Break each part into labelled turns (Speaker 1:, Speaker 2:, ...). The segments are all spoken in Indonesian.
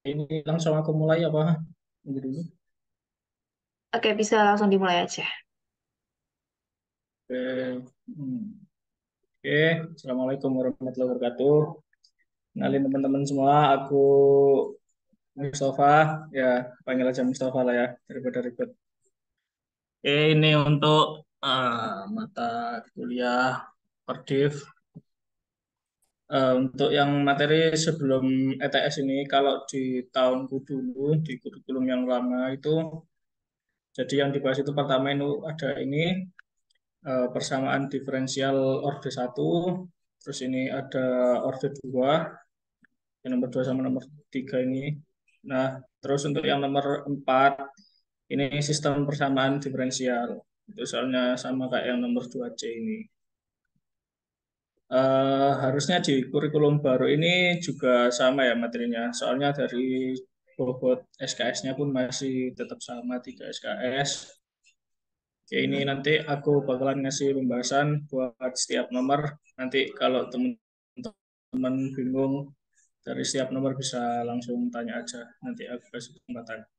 Speaker 1: Ini langsung aku mulai apa? Ini dulu.
Speaker 2: Oke, bisa langsung dimulai aja.
Speaker 1: Oke. Oke. Assalamualaikum warahmatullahi wabarakatuh. Kenalin teman-teman semua, aku Mustafa. Ya, panggil aja Mustafa lah ya, daripada ribet. Oke, ini untuk mata kuliah Perdiv. Untuk yang materi sebelum ETS ini, kalau di tahunku dulu, di kurikulum yang lama itu, jadi yang dibahas itu pertama itu ada ini, persamaan diferensial orde satu, terus ini ada orde 2, yang nomor 2 sama nomor 3 ini. Nah, terus untuk yang nomor 4 ini sistem persamaan diferensial. Itu soalnya sama kayak yang nomor 2C ini. Harusnya di kurikulum baru ini juga sama ya materinya. Soalnya dari bobot SKS-nya pun masih tetap sama 3 SKS. Oke, ini nanti aku bakalan ngasih pembahasan buat setiap nomor. Nanti kalau teman-teman bingung dari setiap nomor bisa langsung tanya aja. Nanti aku kasih kesempatan.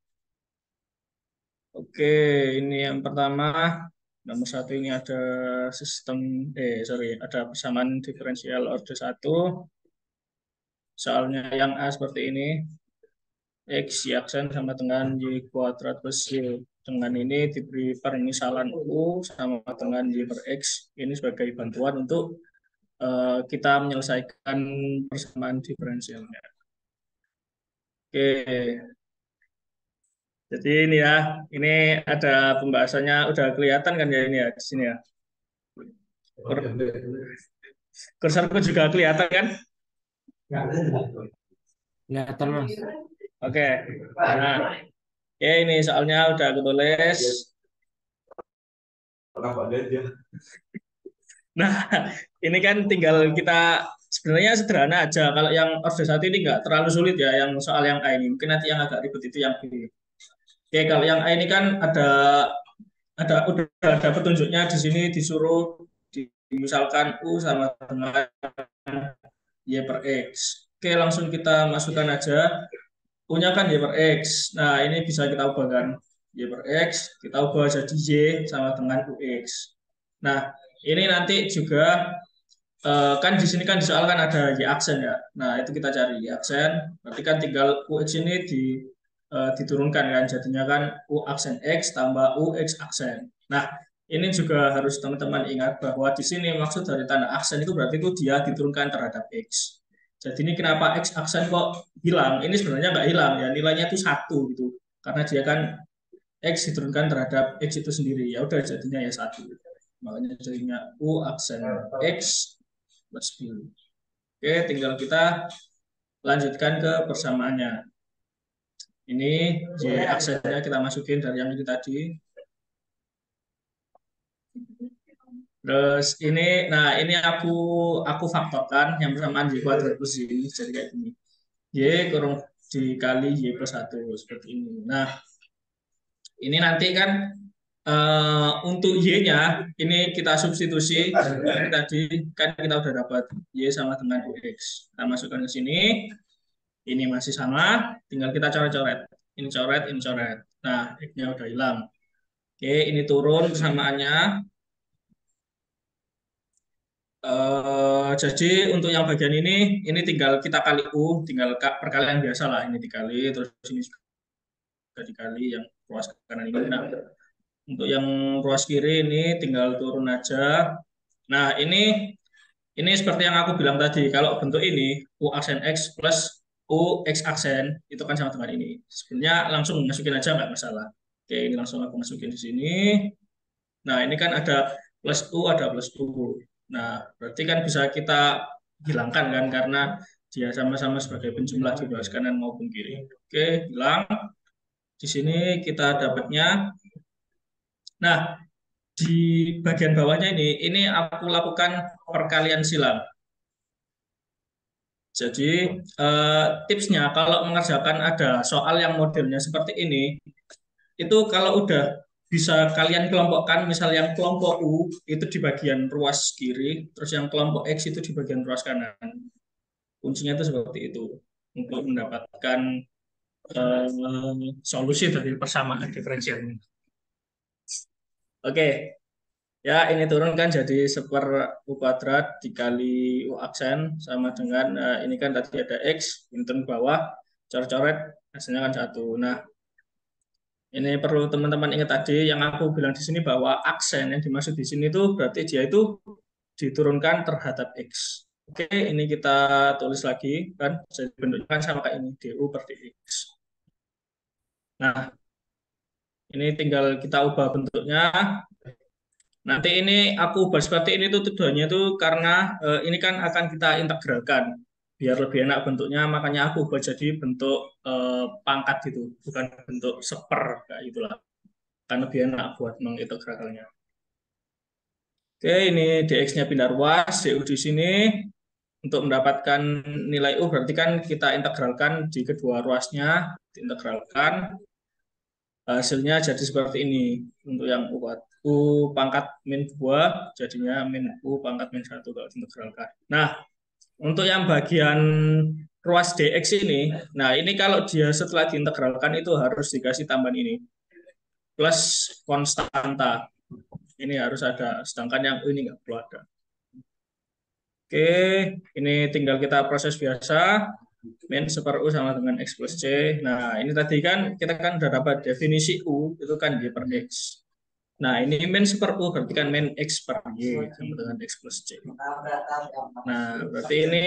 Speaker 1: Oke, ini yang pertama. Nomor satu ini ada sistem, ada persamaan diferensial orde satu. Soalnya yang A seperti ini. X diaksen sama dengan Y kuadrat plus Y. Dengan ini diberi permisalan U sama dengan Y per X. Ini sebagai bantuan untuk kita menyelesaikan persamaan diferensialnya. Oke, jadi ini ya, ini ada pembahasannya udah kelihatan kan ya ini ya di sini ya. Kursorku juga kelihatan kan?
Speaker 3: Kelihatan Mas.
Speaker 1: Oke. Nah, ya ini soalnya udah aku tulis. Nah, ini kan tinggal kita sebenarnya sederhana aja. Kalau yang orde satu ini nggak terlalu sulit ya, yang soal yang A ini. Mungkin nanti yang agak ribet itu yang B. Oke, kalau yang A ini kan udah ada petunjuknya di sini disuruh misalkan U sama dengan Y per X. Oke, langsung kita masukkan aja. U-nya kan Y per X. Nah, ini bisa kita ubahkan. Y per X, kita ubah jadi Y sama dengan UX. Nah, ini nanti juga kan di sini kan disoalkan ada Y aksen ya. Nah, itu kita cari Y aksen. Berarti kan tinggal UX ini diturunkan kan. Jadinya kan U aksen X tambah UX aksen. Nah, ini juga harus teman-teman ingat bahwa di sini maksud dari tanda aksen itu berarti itu dia diturunkan terhadap X. Jadi ini kenapa X aksen kok hilang? Ini sebenarnya nggak hilang ya, nilainya itu satu gitu. Karena dia kan X diturunkan terhadap X itu sendiri. Ya udah jadinya ya satu. Makanya jadinya U aksen X plus B. Oke, tinggal kita lanjutkan ke persamaannya. Ini Y aksennya kita masukin dari yang ini tadi. Terus ini, nah ini aku faktorkan yang persamaan Y kuadrat plus Y ini jadi kayak gini. Y kurang dikali Y plus 1 seperti ini. Nah, ini nanti kan untuk Y-nya ini kita substitusi ini tadi kan kita udah dapat Y sama dengan UX. Kita masukkan ke sini. Ini masih sama, tinggal kita coret-coret. Ini coret, ini coret. Nah, X-nya udah hilang. Oke, ini turun persamaannya. Jadi untuk yang bagian ini tinggal kita kali U, tinggal perkalian biasa lah. Ini dikali, terus ini juga dikali yang ruas kanan ini. Nah, untuk yang ruas kiri ini tinggal turun aja. Nah, ini seperti yang aku bilang tadi. Kalau bentuk ini U aksen X plus U X aksen itu kan sama dengan ini. Sebenarnya langsung masukin aja nggak masalah. Oke, ini langsung aku masukin di sini. Nah, ini kan ada plus U, ada plus U. Nah, berarti kan bisa kita hilangkan kan karena dia sama-sama sebagai penjumlah di baris kanan maupun kiri. Oke, hilang. Di sini kita dapatnya. Nah, di bagian bawahnya ini aku lakukan perkalian silang. Jadi tipsnya kalau mengerjakan ada soal yang modelnya seperti ini, itu kalau udah bisa kalian kelompokkan, misal yang kelompok U itu di bagian ruas kiri, terus yang kelompok X itu di bagian ruas kanan. Kuncinya itu seperti itu untuk mendapatkan solusi dari persamaan diferensial ini. Oke, ya ini turun kan jadi seper U kuadrat dikali U aksen sama dengan ini kan tadi ada X, ini turun ke bawah, coret-coret, hasilnya kan 1. Nah, ini perlu teman-teman ingat tadi yang aku bilang di sini bahwa aksen yang dimaksud di sini itu berarti dia itu diturunkan terhadap X. Oke, ini kita tulis lagi kan, jadi bentuknya kan sama kayak ini, DU per dx. Nah, ini tinggal kita ubah bentuknya. Nanti ini aku ubah seperti ini tuh tujuannya tuh karena ini kan akan kita integralkan biar lebih enak bentuknya, makanya aku ubah jadi bentuk pangkat gitu, bukan bentuk seper kayak gitulah. Kan lebih enak buat mengintegralnya. Oke, ini dx-nya pindah ruas, du di sini untuk mendapatkan nilai u berarti kan kita integralkan di kedua ruasnya, diintegralkan. Hasilnya jadi seperti ini untuk yang U pangkat min 2 jadinya min U pangkat min 1 kalau diintegralkan. Nah, untuk yang bagian ruas dx ini, nah ini kalau dia setelah diintegralkan itu harus dikasih tambahan ini plus konstanta. Ini harus ada, sedangkan yang ini nggak perlu ada. Oke, ini tinggal kita proses biasa. Min super U sama dengan X plus C. Nah, ini tadi kan kita kan udah dapat definisi U, itu kan Y per X. Nah, ini min super U berarti kan min X per Y sama dengan X plus C. Nah, berarti ini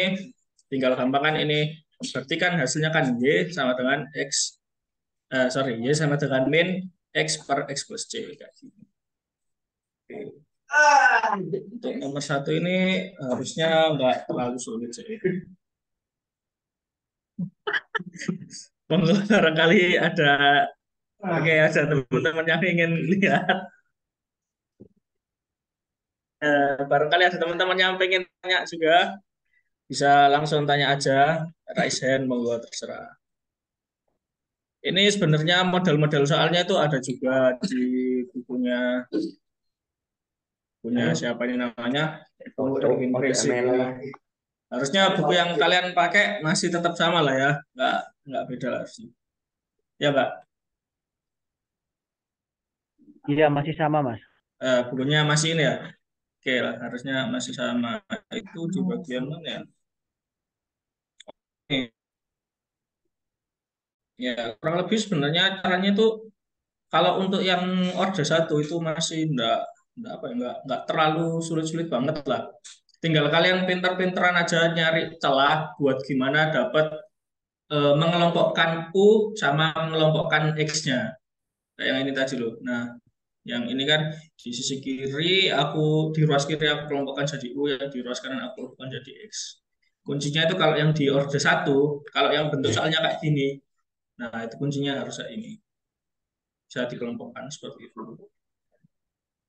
Speaker 1: tinggal gampang kan ini. Berarti kan hasilnya kan Y sama dengan X. Y sama dengan min X per X plus C. Kayak gitu. Untuk nomor 1 ini harusnya nggak terlalu sulit sih. Barangkali ada ada teman-teman yang ingin lihat. Barangkali ada teman-teman yang pengen tanya juga, bisa langsung tanya aja, raise hand, monggo terserah. Ini sebenarnya model-model soalnya itu ada juga di bukunya punya siapa ini namanya, harusnya buku yang kalian pakai masih tetap sama lah ya, nggak beda lah harusnya. Ya Mbak,
Speaker 3: Iya, masih sama, Mas.
Speaker 1: bukunya masih ini ya. Oke lah, harusnya masih sama. Itu di bagian mana ya? Ya, kurang lebih sebenarnya caranya itu kalau untuk yang orde 1 itu masih enggak apa ya, enggak terlalu sulit-sulit banget lah. Tinggal kalian pinter-pinteran aja nyari celah buat gimana dapat mengelompokkan U sama mengelompokkan X-nya. Kayak yang ini tadi loh. Nah, yang ini kan di sisi kiri aku di ruas kiri aku kelompokkan jadi U, yang di ruas kanan aku kelompokkan jadi X. Kuncinya itu kalau yang di orde 1, kalau yang bentuk soalnya kayak gini. Nah, itu kuncinya harus kayak ini. Bisa dikelompokkan seperti itu.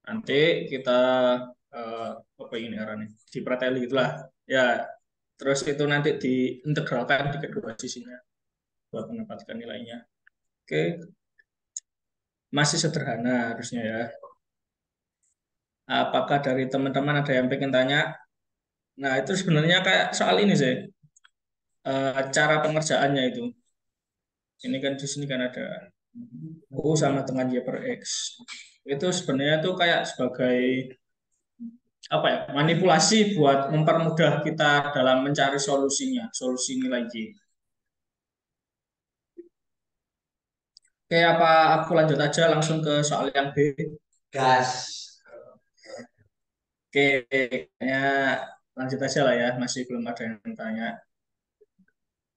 Speaker 1: Nanti kita apa ini arahnya? Dipreteli gitulah. Ya, terus itu nanti diintegralkan di kedua sisinya buat mendapatkan nilainya. Oke, masih sederhana harusnya ya. Apakah dari teman-teman ada yang pengen tanya? Nah, itu sebenarnya kayak soal ini sih. Cara pengerjaannya itu. Ini kan di sini kan ada U sama dengan Y per X. Itu sebenarnya tuh kayak sebagai apa ya, manipulasi buat mempermudah kita dalam mencari solusinya, solusi nilai Y. Oke, apa aku lanjut aja langsung ke soal yang B?
Speaker 4: Gas.
Speaker 1: Oke, kayaknya lanjut aja lah ya, masih belum ada yang tanya.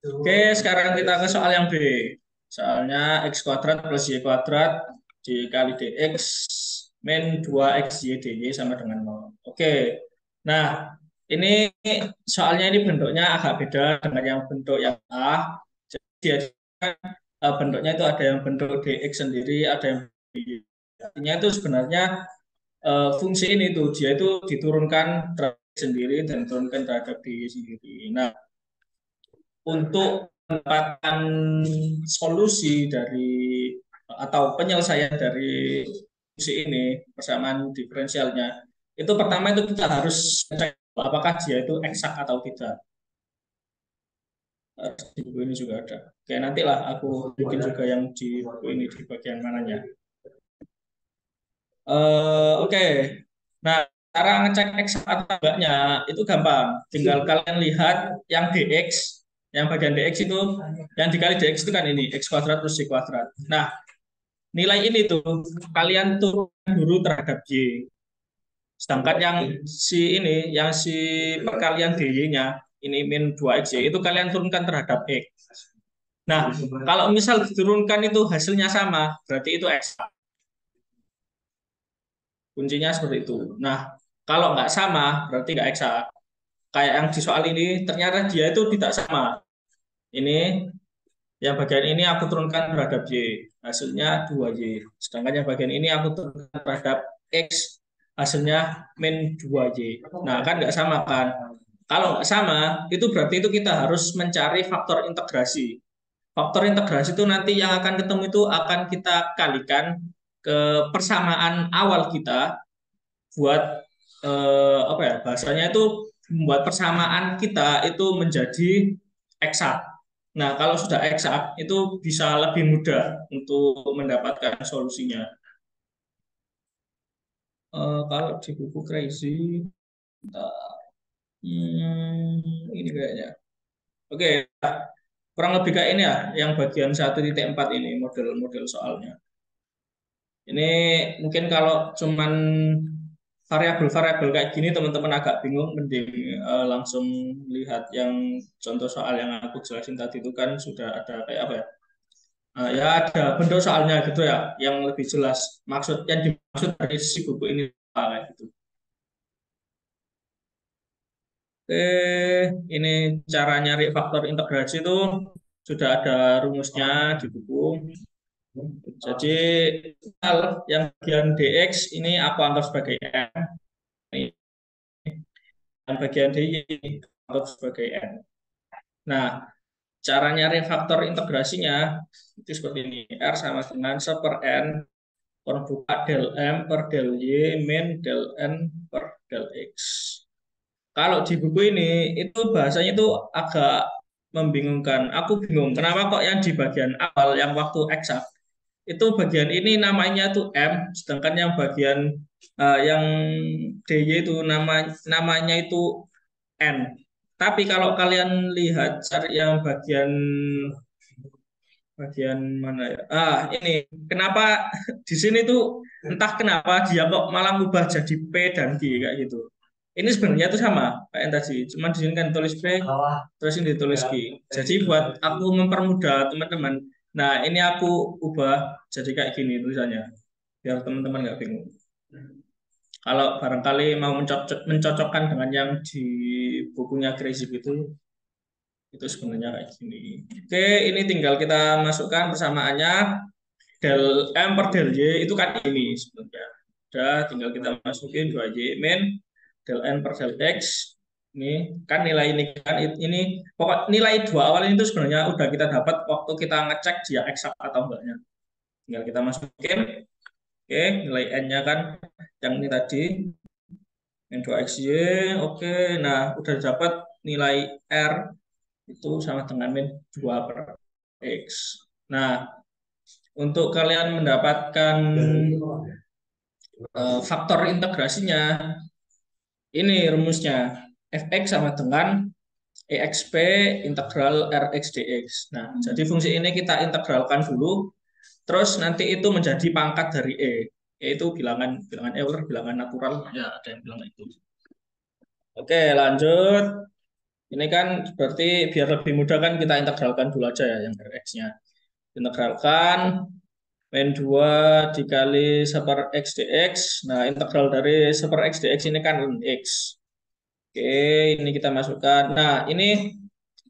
Speaker 1: Oke, sekarang kita ke soal yang B. Soalnya X kuadrat plus Y kuadrat dikali DX min 2XY DY sama dengan 0. Oke, nah ini soalnya ini bentuknya agak beda dengan yang bentuk yang A. Jadi bentuknya itu ada yang bentuk DX sendiri, ada yang artinya itu sebenarnya fungsi ini tuh dia itu diturunkan terhadap sendiri dan diturunkan terhadap DY sendiri. Nah, untuk mendapatkan solusi dari atau penyelesaian dari fungsi ini persamaan diferensialnya, itu pertama itu kita harus cek apakah dia itu eksak atau tidak. Di buku ini juga ada. Oke, nantilah aku bikin juga yang di buku ini di bagian mananya. Oke. Nah, cara ngecek X atau enggaknya itu gampang. Tinggal kalian lihat yang dx, yang bagian dx itu, yang dikali dx itu kan ini, x kuadrat plus y kuadrat. Nah, nilai ini tuh kalian turunkan dulu terhadap y. Sedangkan yang si perkalian dy-nya, ini min 2xy, itu kalian turunkan terhadap x. Nah, kalau misal diturunkan itu hasilnya sama, berarti itu x. Kuncinya seperti itu. Nah, kalau nggak sama, berarti nggak eksak. Kayak yang di soal ini, ternyata dia itu tidak sama. Ini, yang bagian ini aku turunkan terhadap Y. Hasilnya 2Y. Sedangkan yang bagian ini aku turunkan terhadap X. Hasilnya min 2Y. Nah, kan nggak sama kan? Kalau nggak sama, itu berarti itu kita harus mencari faktor integrasi. Faktor integrasi itu nanti yang akan ketemu itu akan kita kalikan ke persamaan awal kita buat apa ya bahasanya itu membuat persamaan kita itu menjadi eksak. Nah, kalau sudah eksak itu bisa lebih mudah untuk mendapatkan solusinya. Kalau di buku Crazy, ini kayaknya. Oke, kurang lebih kayak ini ya, yang bagian 1.4 ini model-model soalnya. Ini mungkin kalau cuman variabel-variabel kayak gini teman-teman agak bingung, mending langsung lihat yang contoh soal yang aku jelasin tadi itu kan sudah ada kayak apa ya? Ya ada bentuk soalnya gitu ya, yang lebih jelas maksud yang dimaksud dari si buku ini apa, kayak gitu. Oke, ini cara nyari faktor integrasi itu sudah ada rumusnya di buku. Jadi yang bagian dx ini aku anggap sebagai n, yang bagian dy anggap sebagai n. Nah, cara nyari faktor integrasinya itu seperti ini. R sama dengan 1 per n per buka del m per del y min del n per del x. Kalau di buku ini itu bahasanya itu agak membingungkan. Aku bingung kenapa kok yang di bagian awal yang waktu eksak itu bagian ini namanya tuh M, sedangkan yang bagian yang DY itu namanya itu N. Tapi kalau kalian lihat cari yang bagian bagian mana ya? Ini kenapa di sini tuh entah kenapa dia kok malah ngubah jadi P dan G kayak gitu. Ini sebenarnya tuh sama kayak yang tadi, cuman di sini kan tulis P, terus ini ditulis G. Jadi buat aku mempermudah teman-teman, nah ini aku ubah jadi kayak gini tulisannya, biar teman-teman nggak bingung. Kalau barangkali mau mencocokkan dengan yang di bukunya Crazy itu sebenarnya kayak gini. Oke, ini tinggal kita masukkan persamaannya del M per del Y itu kan ini sebenarnya. Udah, tinggal kita masukin 2Y min del N per del X. Ini kan nilai ini kan ini pokok nilai dua awal itu sebenarnya udah kita dapat waktu kita ngecek dia eksak atau enggaknya. Tinggal kita masukin. Oke, nilai N-nya kan yang ini tadi min 2XY. Oke, nah udah dapat nilai R itu sama dengan min 2 per X. Nah, untuk kalian mendapatkan faktor integrasinya, ini rumusnya. Fx sama dengan exp integral rx dx. Nah, jadi fungsi ini kita integralkan dulu, terus nanti itu menjadi pangkat dari e, yaitu bilangan Euler, bilangan natural, ya ada yang bilang itu. Oke, lanjut. Ini kan berarti biar lebih mudah kan kita integralkan dulu aja ya yang rx-nya. Integralkan min 2 dikali 1 per x dx. Nah, integral dari 1 per x dx ini kan ln x. Oke, ini kita masukkan. Nah, ini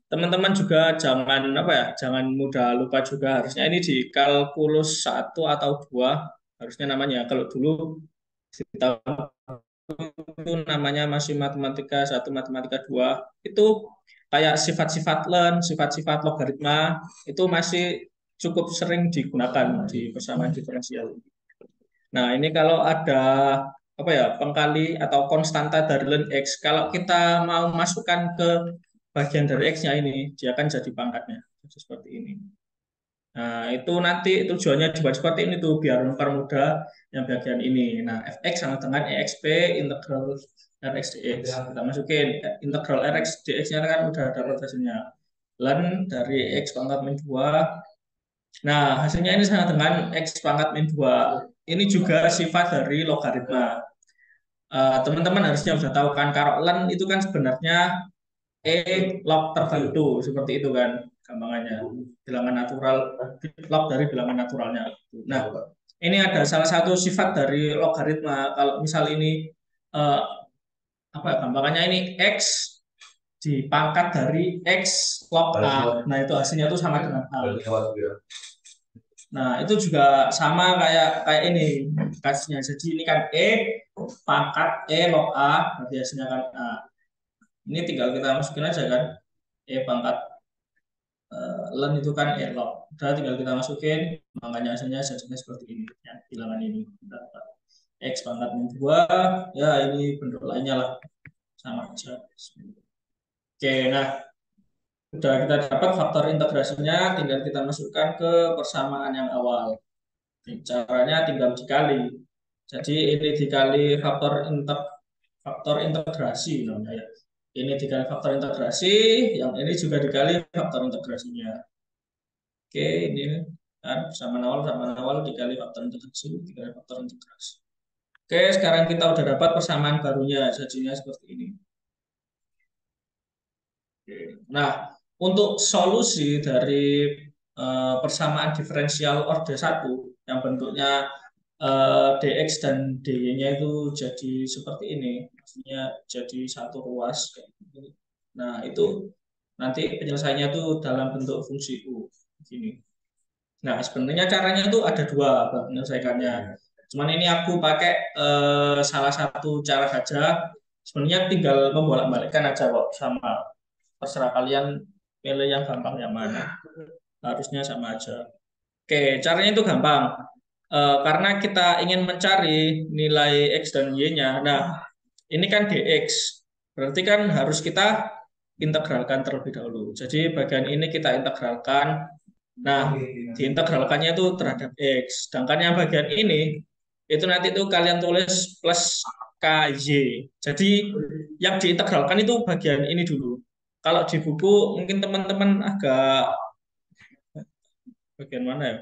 Speaker 1: teman-teman juga jangan apa ya, jangan mudah lupa juga harusnya ini di kalkulus 1 atau 2 harusnya namanya. Kalau dulu di tahun itu namanya masih matematika 1, matematika 2 itu kayak sifat-sifat ln, sifat-sifat logaritma itu masih cukup sering digunakan di persamaan diferensial. Nah, ini kalau ada apa ya pengkali atau konstanta dari ln x, kalau kita mau masukkan ke bagian dari X-nya ini, dia kan jadi pangkatnya. Jadi seperti ini. Nah, itu nanti tujuannya dibuat seperti ini tuh, biar mempermudah yang bagian ini. Nah, fx sama dengan exp integral rx dx. Kita masukin integral rx dx-nya kan udah dapat hasilnya. Ln dari x pangkat min 2. Nah, hasilnya ini sama dengan x pangkat min 2. Ini juga sifat dari logaritma. Teman-teman harusnya sudah tahu kan, kalau ln itu kan sebenarnya log tertentu, seperti itu kan gampangannya, bilangan natural, log dari bilangan naturalnya. Nah, ini ada salah satu sifat dari logaritma. Kalau misal ini eh, apa ya, gampangannya ini x dipangkat dari x log a. Nah, itu hasilnya itu sama dengan a. Nah, itu juga sama kayak kayak ini kasusnya. Jadi ini kan pangkat log a, berarti hasilnya kan a. Ini tinggal kita masukin aja kan, pangkat ln itu kan log. Udah tinggal kita masukin, makanya hasilnya jadinya seperti ini. Ya, bilangan ini. X pangkat min 2, ya ini bentuk lainnya lah. Sama aja. Oke, nah udah kita dapat faktor integrasinya, tinggal kita masukkan ke persamaan yang awal. Caranya tinggal dikali. Jadi ini dikali faktor integrasi namanya ya. Ini dikali faktor integrasi, yang ini juga dikali faktor integrasinya. Oke, ini kan sama awal dikali faktor integrasi. Oke, sekarang kita udah dapat persamaan barunya, jadinya seperti ini. Oke. Nah, untuk solusi dari persamaan diferensial orde 1 yang bentuknya dx dan dy-nya itu jadi seperti ini, maksudnya jadi satu ruas kayak gini. Nah, itu nanti penyelesaiannya itu dalam bentuk fungsi u gini. Nah, sebenarnya caranya itu ada dua buat menyelesaikannya. Cuman ini aku pakai salah satu cara saja. Sebenarnya tinggal membolak-balikkan aja kok, sama terserah kalian pilih yang gampang yang mana. Harusnya sama aja. Oke, caranya itu gampang. Karena kita ingin mencari nilai X dan Y-nya. Nah, ini kan dx. Berarti kan harus kita integralkan terlebih dahulu. Jadi bagian ini kita integralkan. Nah, diintegralkannya itu terhadap X. Sedangkan yang bagian ini, itu nanti itu kalian tulis plus KY. Jadi yang diintegralkan itu bagian ini dulu. Kalau di buku mungkin teman-teman agak bagian mana ya?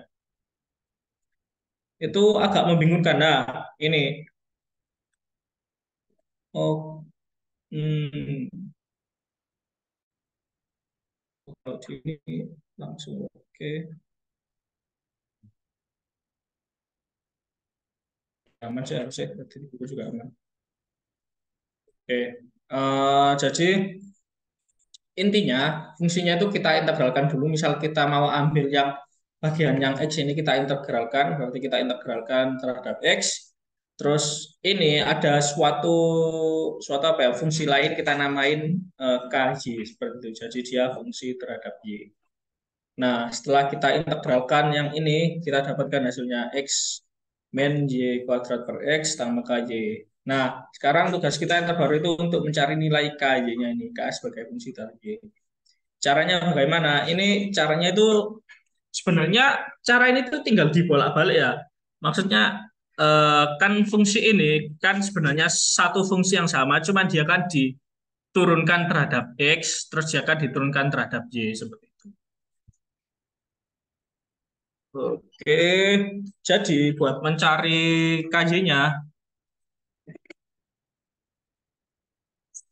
Speaker 1: Itu agak membingungkan. Nah, ini. Oh, kalau di ini langsung oke. Aman sih harusnya, berarti di buku juga aman. Oke. Jadi intinya fungsinya itu kita integralkan dulu. Misal kita mau ambil yang bagian yang X ini kita integralkan, berarti kita integralkan terhadap X. Terus ini ada suatu suatu apa ya, fungsi lain kita namain KY seperti itu. Jadi dia fungsi terhadap Y. Nah, setelah kita integralkan yang ini, kita dapatkan hasilnya X min Y kuadrat per X tambah KY. Nah, sekarang tugas kita yang terbaru itu untuk mencari nilai KY-nya ini, K sebagai fungsi dari Y. Caranya bagaimana? Ini caranya itu sebenarnya cara ini tuh tinggal dibolak-balik ya. Maksudnya kan fungsi ini kan sebenarnya satu fungsi yang sama, cuman dia kan diturunkan terhadap X, terus dia kan diturunkan terhadap Y seperti itu. Oke, jadi buat mencari KJ-nya,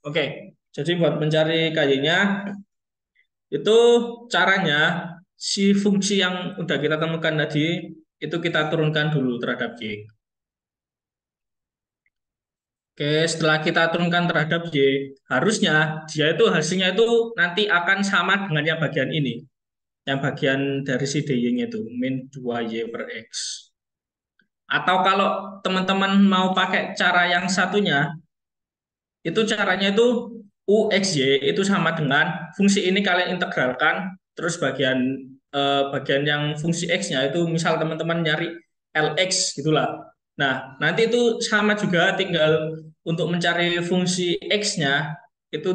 Speaker 1: oke, jadi buat mencari KJ-nya, itu caranya si fungsi yang udah kita temukan tadi, itu kita turunkan dulu terhadap Y. Oke, setelah kita turunkan terhadap Y, harusnya dia itu hasilnya itu nanti akan sama dengan yang bagian ini. Yang bagian dari si DY-nya itu, min 2Y per X. Atau kalau teman-teman mau pakai cara yang satunya, itu caranya itu UXY itu sama dengan fungsi ini kalian integralkan, terus bagian yang fungsi X-nya itu misal teman-teman nyari LX gitulah. Nah, nanti itu sama juga, tinggal untuk mencari fungsi X-nya itu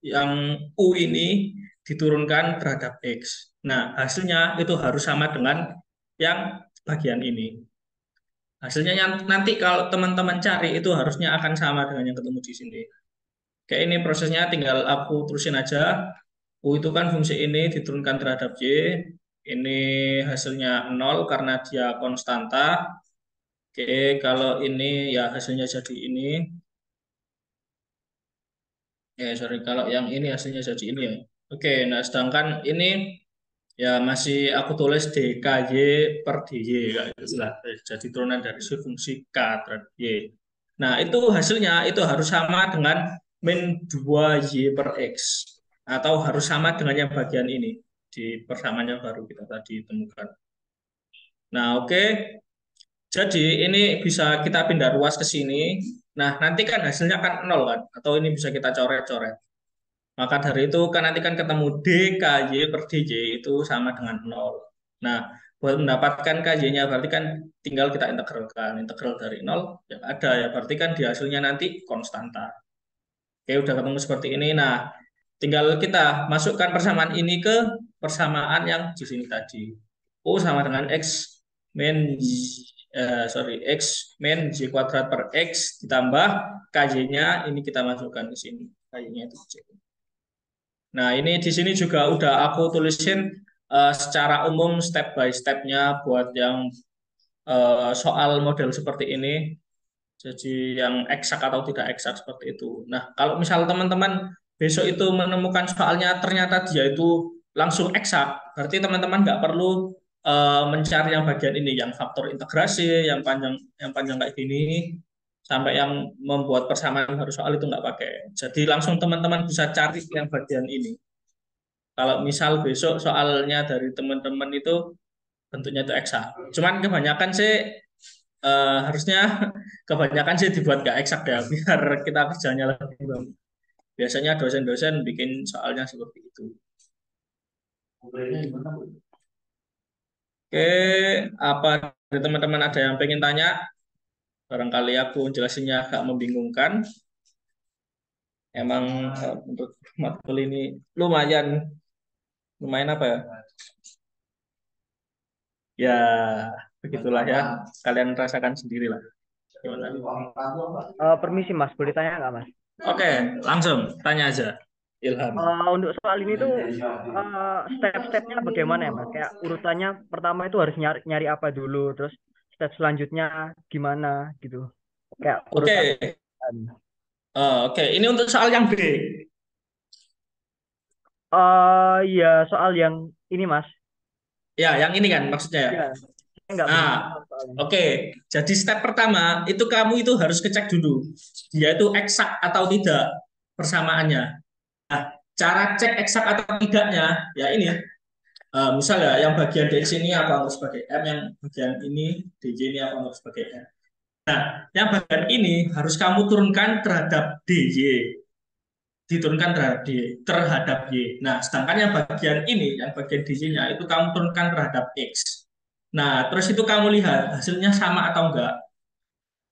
Speaker 1: yang U ini diturunkan terhadap X. Nah, hasilnya itu harus sama dengan yang bagian ini. Hasilnya yang nanti kalau teman-teman cari itu harusnya akan sama dengan yang ketemu di sini. Kayak ini prosesnya tinggal aku terusin aja. U itu kan fungsi ini diturunkan terhadap Y. Ini hasilnya 0 karena dia konstanta. Oke, kalau ini ya hasilnya jadi ini. Sorry, kalau yang ini hasilnya jadi ini ya. Oke, nah sedangkan ini ya masih aku tulis DKY per DY kayak gitu lah. Jadi turunan dari fungsi K terhadap Y. Nah, itu hasilnya itu harus sama dengan min 2Y per X. Atau harus sama dengan yang bagian ini. Di persamaan yang baru kita tadi temukan. Nah, oke. Jadi ini bisa kita pindah ruas ke sini. Nah, nanti kan hasilnya kan 0 kan? Atau ini bisa kita coret-coret. Maka dari itu kan nanti kan ketemu DKY per DJ itu sama dengan 0. Nah, buat mendapatkan KY-nya berarti kan tinggal kita integralkan. Integral dari 0 yang ada ya berarti kan di hasilnya nanti konstanta. Oke, udah ketemu seperti ini. Nah, tinggal kita masukkan persamaan ini ke persamaan yang di sini tadi. U sama dengan X min X min Y kuadrat per X ditambah KY-nya ini kita masukkan ke sini. KY-nya itu Y. Nah, ini di sini juga udah aku tulisin secara umum step by step-nya buat yang soal model seperti ini. Jadi yang eksak atau tidak eksak seperti itu. Nah, kalau misal teman-teman besok itu menemukan soalnya ternyata dia itu langsung eksak, berarti teman-teman nggak perlu mencari yang bagian ini, yang faktor integrasi, yang panjang kayak gini, sampai yang membuat persamaan harus soal itu nggak pakai. Jadi langsung teman-teman bisa cari yang bagian ini. Kalau misal besok soalnya dari teman-teman itu bentuknya itu eksak. Cuman kebanyakan sih harusnya kebanyakan sih dibuat nggak eksak ya, biar kita kerjanya lebih bagus. Biasanya dosen-dosen bikin soalnya seperti itu. Oke, apa dari teman-teman ada yang pengen tanya? Barangkali aku jelasinnya agak membingungkan. Emang untuk matkul ini lumayan lumayan apa ya? Ya, begitulah ya. Kalian rasakan sendirilah. Gimana?
Speaker 3: Permisi Mas, boleh tanya nggak Mas?
Speaker 1: Oke, langsung tanya aja. Ilham.
Speaker 3: Untuk soal ini tuh step-stepnya bagaimana ya Mas? Kayak urutannya pertama itu harus nyari nyari apa dulu, terus step selanjutnya gimana gitu. Kayak
Speaker 1: Oke,
Speaker 3: urutan.
Speaker 1: oke. Ini untuk soal yang B.
Speaker 3: Ya soal yang ini Mas.
Speaker 1: Ya, yang ini kan maksudnya ya.
Speaker 3: Ya, saya nggak begitu
Speaker 1: Nah,
Speaker 3: paham soalnya.
Speaker 1: oke. Jadi step pertama itu kamu itu harus ngecek dulu dia itu eksak atau tidak persamaannya. Nah, cara cek eksak atau tidaknya ya ini ya. Misal ya yang bagian DX ini apa harus sebagai M, yang bagian ini DJ ini apa harus sebagai M. Nah, yang bagian ini harus kamu turunkan terhadap DJ, diturunkan terhadap Y. Nah, sedangkan yang bagian ini, yang bagian DJ-nya itu kamu turunkan terhadap X. Nah, terus itu kamu lihat hasilnya sama atau enggak.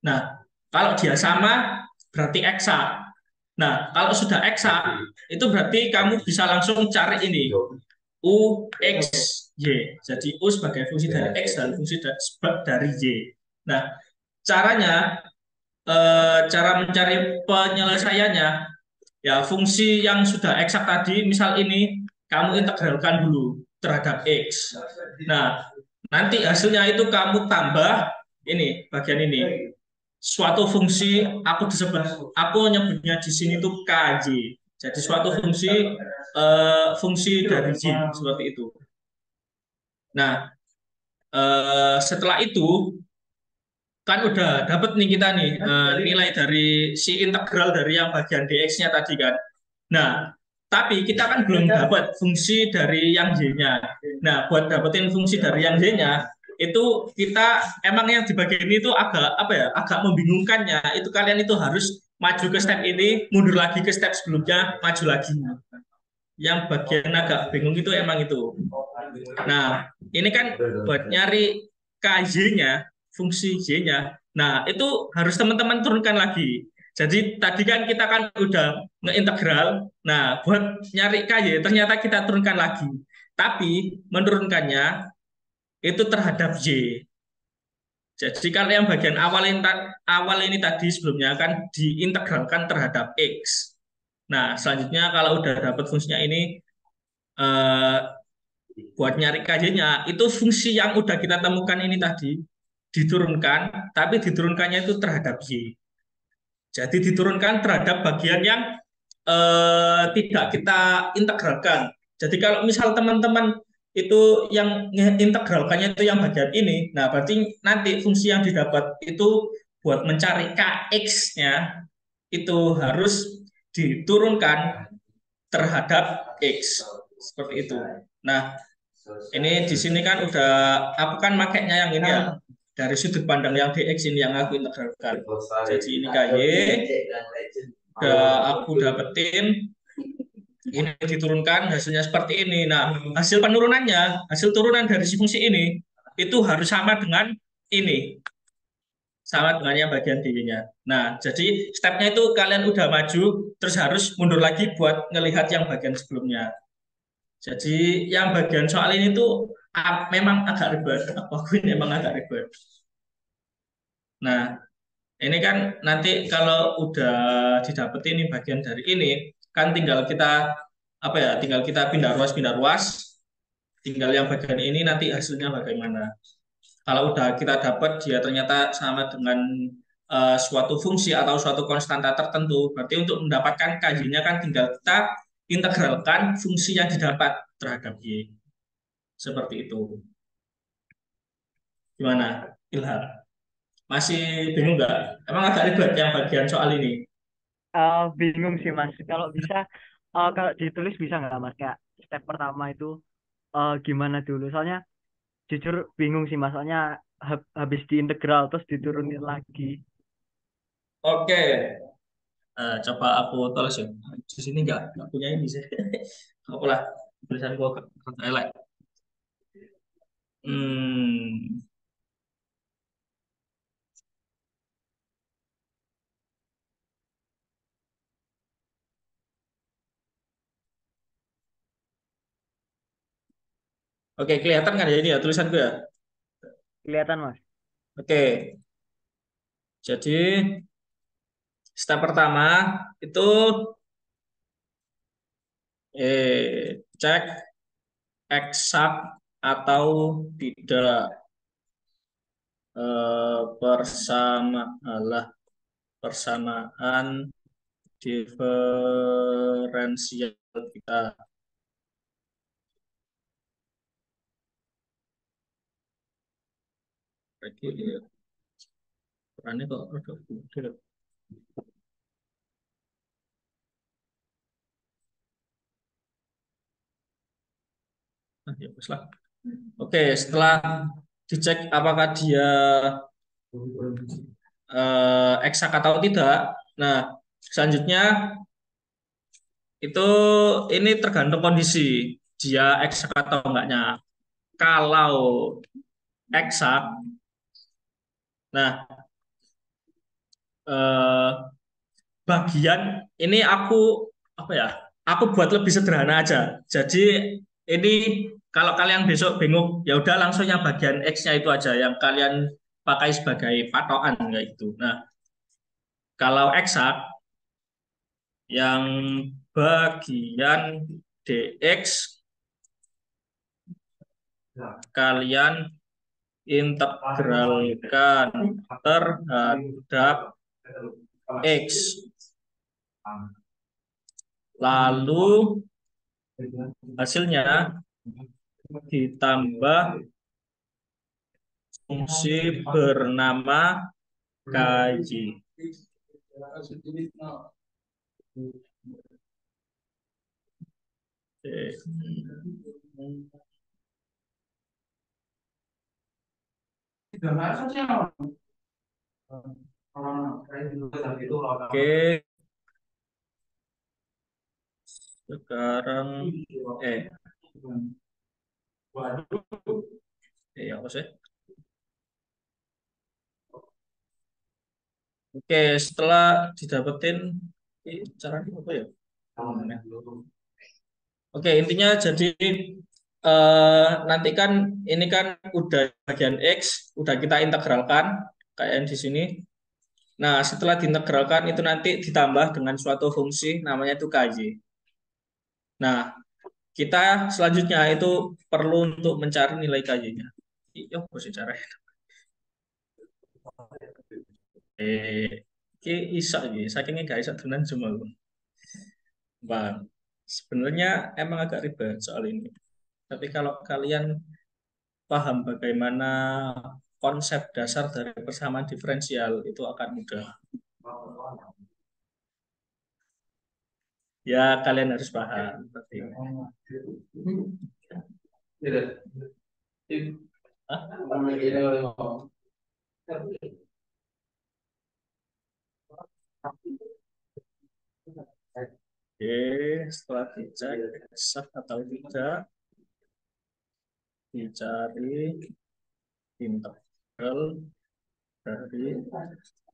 Speaker 1: Nah, kalau dia sama berarti eksak. Nah, kalau sudah eksak itu berarti kamu bisa langsung cari ini U X Y. Jadi U sebagai fungsi dari X dan fungsi dari Y. Nah, caranya cara mencari penyelesaiannya ya fungsi yang sudah eksak tadi, misal ini kamu integralkan dulu terhadap X. Nah, nanti hasilnya itu kamu tambah ini bagian ini suatu fungsi aku nyebutnya di sini tuh KJ. Jadi suatu fungsi dari J seperti itu. Nah, setelah itu kan udah dapat nih kita nih nilai dari si integral dari yang bagian dx-nya tadi kan. Nah, tapi kita kan belum dapat fungsi dari yang y-nya. Nah, buat dapetin fungsi dari yang y-nya itu kita emang yang di bagian ini itu agak apa ya, agak membingungkannya. Itu kalian itu harus maju ke step ini, mundur lagi ke step sebelumnya, maju lagi. Yang bagian agak bingung itu emang itu. Nah, ini kan buat nyari KY-nya, fungsi Y-nya. Nah, itu harus teman-teman turunkan lagi. Jadi tadi kan kita kan udah ngeintegral. Nah, buat nyari KY ternyata kita turunkan lagi. Tapi menurunkannya itu terhadap Y. Jadi kalau yang bagian awal ini tadi sebelumnya kan diintegralkan terhadap X. Nah, selanjutnya kalau udah dapat fungsinya ini eh, buat nyari KY-nya itu fungsi yang udah kita temukan ini tadi diturunkan, tapi diturunkannya itu terhadap Y. Jadi diturunkan terhadap bagian yang tidak kita integralkan. Jadi kalau misal teman-teman itu yang integralkannya itu yang bagian ini, nah berarti nanti fungsi yang didapat itu buat mencari kx-nya itu harus diturunkan terhadap x seperti itu. Nah, ini di sini kan udah aku kan makainya yang ini ya dari sudut pandang yang dx ini yang aku integralkan. Jadi ini ky udah aku dapetin ini diturunkan hasilnya seperti ini. Nah, hasil penurunannya, hasil turunan dari si fungsi ini itu harus sama dengan ini, sama dengan yang bagian D-nya. Nah, jadi stepnya itu kalian udah maju, terus harus mundur lagi buat ngelihat yang bagian sebelumnya. Jadi yang bagian soal ini tuh memang agak ribet, aku akuin memang agak ribet. Nah, ini kan nanti kalau udah didapetin ini bagian dari ini, kan tinggal kita apa ya? Tinggal kita pindah ruas, tinggal yang bagian ini nanti hasilnya bagaimana. Kalau udah kita dapat dia ternyata sama dengan suatu fungsi atau suatu konstanta tertentu, berarti untuk mendapatkan KY-nya kan tinggal kita integralkan fungsi yang didapat terhadap Y. Seperti itu. Gimana, Ilham? Masih bingung nggak? Emang agak ribet yang bagian soal ini?
Speaker 3: Bingung sih Mas. Kalau bisa, kalau ditulis bisa nggak Mas? Kayak step pertama itu gimana dulu? Soalnya jujur bingung sih Mas. Soalnya habis diintegral terus diturunin lagi.
Speaker 1: Oke, coba aku tulis ya. Di sini nggak punya ini sih. Apa lah, tulisan gua elek. Hmm. Oke, kelihatan kan ya ini ya tulisan gue ya?
Speaker 3: Kelihatan Mas.
Speaker 1: Oke, jadi step pertama itu cek eksak atau tidak persamaan diferensial kita. Lagi ya, perannya kok rada gede. Nah, ya wes lah. Oke, setelah dicek apakah dia eksak atau tidak, nah selanjutnya itu ini tergantung kondisi dia eksak atau enggaknya. Kalau eksak, nah eh, bagian ini aku apa ya? Aku buat lebih sederhana aja. Jadi ini kalau kalian besok bingung, ya udah langsung yang bagian X-nya itu aja yang kalian pakai sebagai patokan kayak gitu. Nah, kalau eksak yang bagian DX kalian integralkan terhadap X. Lalu hasilnya ditambah fungsi bernama KY. Oke, sekarang eh apa sih? Oke, setelah didapetin, caranya apa ya? Oke, intinya jadi nanti kan ini kan udah bagian X, udah kita integralkan kayak yang di sini. Nah, setelah diintegralkan itu nanti ditambah dengan suatu fungsi namanya itu KY. Nah, kita selanjutnya itu perlu untuk mencari nilai KY-nya. Iya, apa sih caranya? Ki isak iki, sakingnya gak isak tenan cuma Bang. Sebenarnya emang agak ribet soal ini. Tapi kalau kalian paham bagaimana konsep dasar dari persamaan diferensial itu akan mudah. Ya, kalian harus paham. Berarti. Hah? Oke, setelah dicek sah atau tidak, dicari integral dari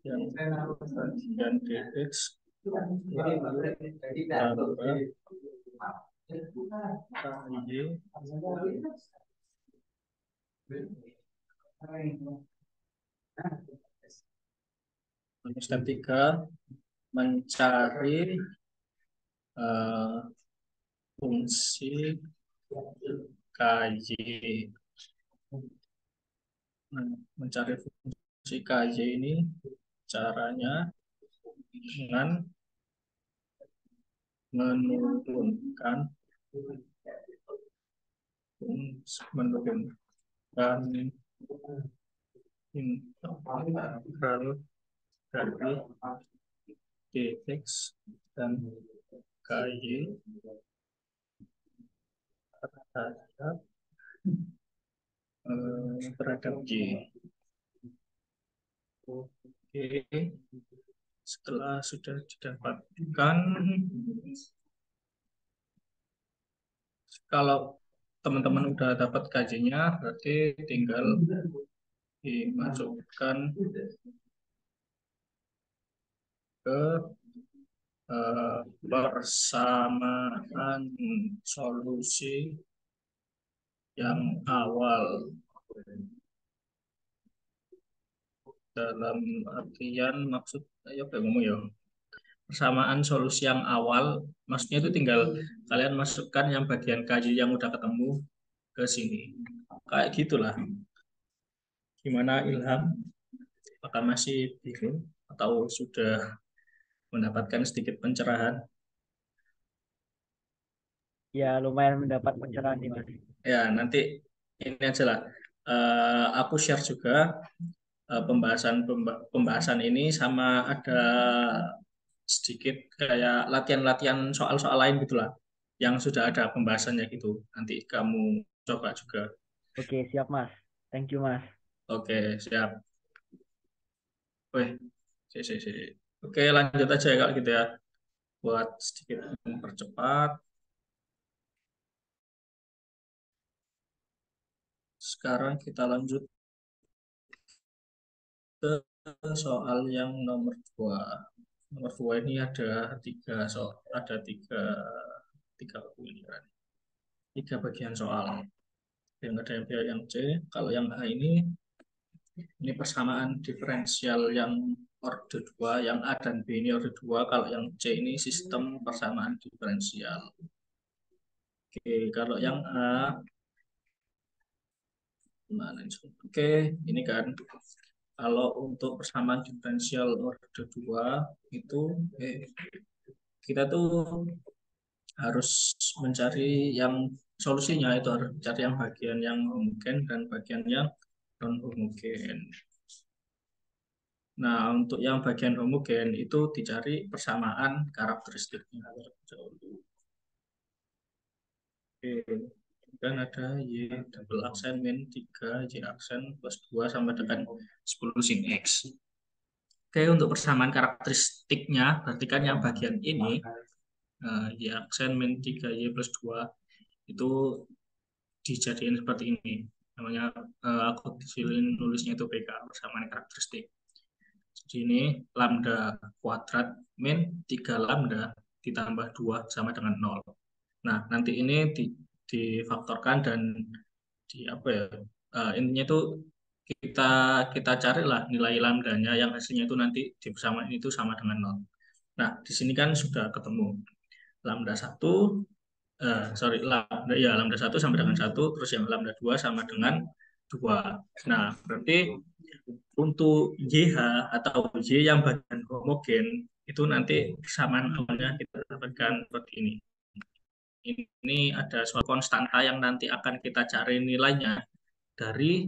Speaker 1: yang bagian dx tambah KY. Step 3 mencari eh, fungsi KY. Nah, mencari fungsi KY ini caranya dengan menurunkan integral dari dx dan KY terhadap terhadap Y. Oke, setelah sudah didapatkan, kalau teman-teman udah dapat KJ-nya, berarti tinggal dimasukkan ke persamaan solusi yang awal. Dalam artian maksud, ya ngomong ya, persamaan solusi yang awal, maksudnya itu tinggal kalian masukkan yang bagian KJ yang udah ketemu ke sini. Kayak gitulah. Gimana Ilham? Apakah masih bingung atau sudah mendapatkan sedikit pencerahan?
Speaker 3: Ya lumayan mendapat pencerahan nih Mas.
Speaker 1: Ya, nanti ini aja lah. Aku share juga pembahasan ini sama ada sedikit kayak latihan-latihan soal-soal lain gitulah yang sudah ada pembahasannya gitu. Nanti kamu coba juga.
Speaker 3: Oke, siap Mas. Thank you Mas.
Speaker 1: Oke, siap. Wih, si. Oke, lanjut aja ya kalau gitu ya. Buat sedikit mempercepat. Sekarang kita lanjut ke soal yang nomor 2. Nomor 2 ini ada tiga pilihan, tiga bagian soal. Yang ada yang B, yang C. Kalau yang A ini persamaan diferensial yang orde 2, yang A dan B ini orde 2. Kalau yang C ini sistem persamaan diferensial. Oke, kalau yang A, oke, ini kan kalau untuk persamaan diferensial orde 2 itu kita tuh harus mencari yang solusinya, itu harus mencari yang bagian yang homogen dan bagian yang non homogen. Nah, untuk yang bagian homogen itu dicari persamaan karakteristiknya. Oke, dan ada Y double aksen min 3, Y aksen plus 2 sama dengan 10 sin X. Oke, untuk persamaan karakteristiknya, berarti kan yang bagian ini, Y aksen min 3, Y plus 2, itu dijadiin seperti ini. Namanya, aku di sini nulisnya itu PK, persamaan karakteristik. Jadi ini lambda kuadrat min 3 lambda ditambah 2 sama dengan 0. Nah, nanti ini difaktorkan dan di apa ya? Intinya itu kita kita carilah nilai lambdanya yang hasilnya itu nanti di persamaan itu sama dengan 0. Nah, di sini kan sudah ketemu lambda 1 lambda 1 sama dengan 1, terus yang lambda 2 sama dengan 2. Nah, berarti untuk YH atau Y yang bagian homogen itu nanti kesamaan awalnya kita dapatkan seperti ini. Ini ada suatu konstanta yang nanti akan kita cari nilainya dari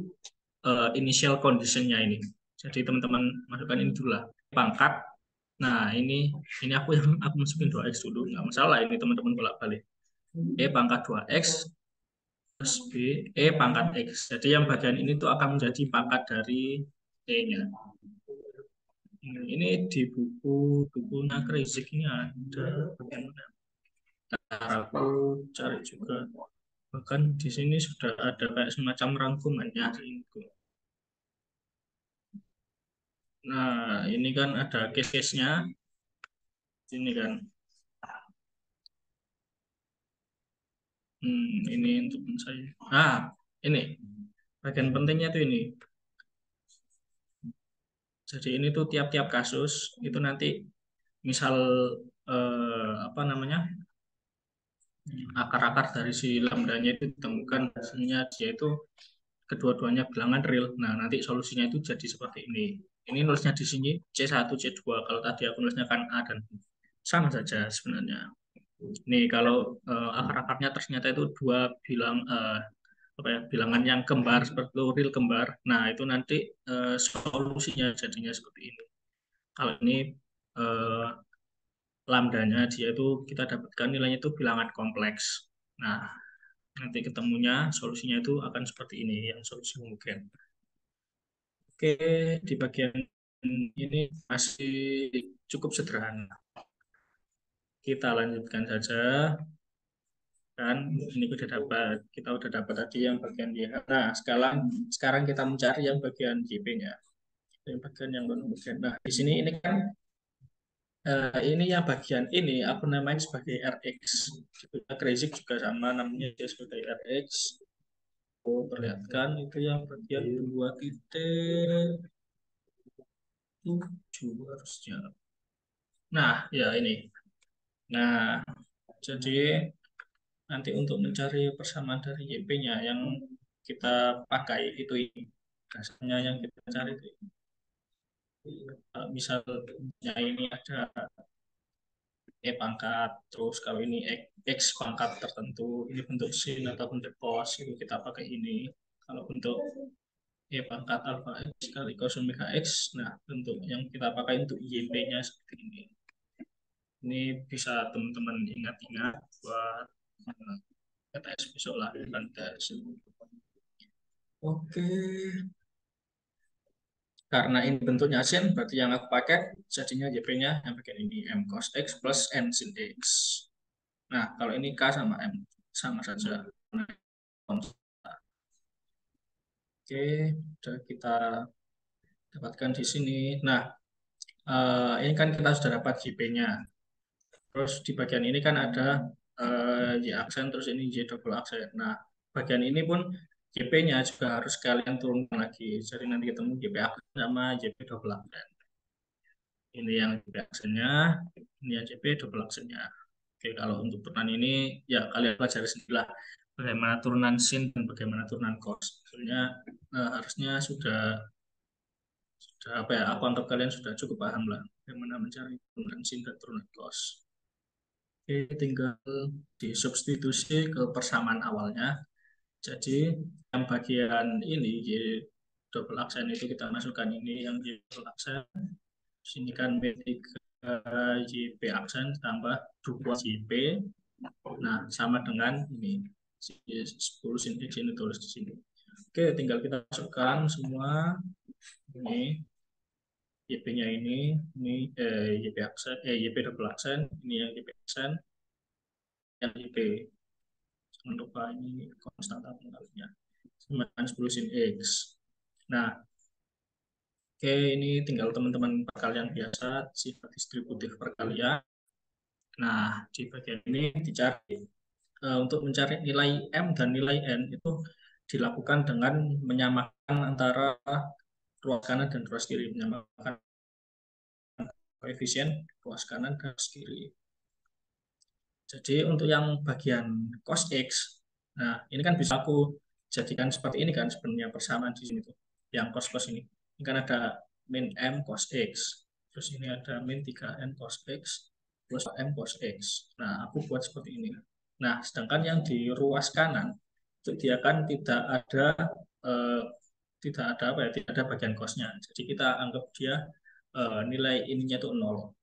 Speaker 1: initial condition-nya ini. Jadi teman-teman masukkan ini dulu lah. Pangkat. Nah, ini aku masukin 2x dulu. Nggak masalah ini teman-teman bolak-balik. E pangkat 2x plus B pangkat X. Jadi yang bagian ini tuh akan menjadi pangkat dari E-nya. Ini di bukunya Kreisig ini ada bagaimana? Aku cari juga. Bahkan di sini sudah ada kayak semacam rangkumannya. Nah, ini kan ada case-nya. Ini kan. Ini untuk saya. Nah, ini bagian pentingnya tuh ini. Jadi ini tuh tiap-tiap kasus itu nanti misal apa namanya akar-akar dari si lambdanya itu ditemukan hasilnya dia itu kedua-duanya bilangan real. Nah, nanti solusinya itu jadi seperti ini. Ini nulisnya di sini C1, C2. Kalau tadi aku nulisnya kan A dan B. Sama saja sebenarnya. Nih, kalau akar-akarnya ternyata itu dua apa ya, bilangan yang kembar seperti itu, real kembar. Nah, itu nanti solusinya jadinya seperti ini. Kalau ini eh, lambdanya dia itu kita dapatkan nilainya itu bilangan kompleks. Nah, nanti ketemunya solusinya itu akan seperti ini, yang solusi homogen. Oke, di bagian ini masih cukup sederhana. Kita lanjutkan saja. Kan ini kita udah dapat tadi yang bagian Y. Nah, sekarang kita mencari yang bagian YP-nya. Yang bagian yang non homogen. Nah, di sini ini kan ini yang bagian ini aku namain sebagai Rx. Kreisig juga sama namanya dia sebagai Rx. Oh, perlihatkan itu yang bagian 2,7 harusnya. Nah, ya ini. Nah, jadi nanti untuk mencari persamaan dari YP-nya yang kita pakai itu ini. Dasarnya yang kita cari itu. Misalnya ini ada pangkat, terus kalau ini X pangkat tertentu, ini bentuk sin atau bentuk cos, itu kita pakai ini. Kalau bentuk pangkat alpha X kali cos omega X, nah bentuk yang kita pakai untuk YP-nya seperti ini. Ini bisa teman-teman ingat-ingat buat PTS besok lah, kan tes. Oke, karena ini bentuknya sin, berarti yang aku pakai jadinya YP-nya yang bagian ini M cos X plus N sin X. Nah, kalau ini K sama M, sama saja. Oke, sudah kita dapatkan di sini. Nah, ini kan kita sudah dapat JP-nya. Terus di bagian ini kan ada Y aksen, terus ini Y double aksen. Nah, bagian ini pun JP-nya juga harus kalian turunkan lagi. Jadi nanti ketemu JP aksen sama JP double aksen. Ini yang JP aksennya, ini yang JP double aksennya. Oke, kalau untuk turunan ini ya kalian pelajari sendirilah bagaimana turunan sin dan bagaimana turunan cos. Sebenarnya harusnya sudah apa ya? Aku anggap kalian sudah cukup paham lah bagaimana mencari turunan sin dan turunan cos. Oke, tinggal disubstitusi ke persamaan awalnya. Jadi yang bagian ini Y double aksen itu kita masukkan ini yang Y double aksen. Sini kan B3 JP aksen tambah 2 JP. Nah, sama dengan ini 10 sin X ini tulis di sini. Oke, tinggal kita masukkan semua ini YP-nya ini YP aksen, YP double aksen, ini yang YP aksen, yang YP. Jangan lupa ini konstanta pengalinya. Sama 10 sin X. Nah, Oke, ini tinggal teman-teman perkalian biasa, sifat distributif perkalian. Nah, di bagian ini dicari untuk mencari nilai M dan nilai N itu dilakukan dengan menyamakan antara ruas kanan dan ruas kiri, menyamakan koefisien ruas kanan dan ruas kiri. Jadi untuk yang bagian cos X, nah ini kan bisa aku jadikan seperti ini kan sebenarnya persamaan di sini tuh. Yang cos-cos ini. Ini kan ada min M cos X. Terus ini ada min 3N cos X plus M cos X. Nah, aku buat seperti ini. Nah, sedangkan yang di ruas kanan itu dia kan eh, tidak ada apa ya, tidak ada bagian cosnya. Jadi kita anggap dia nilai ininya itu 0.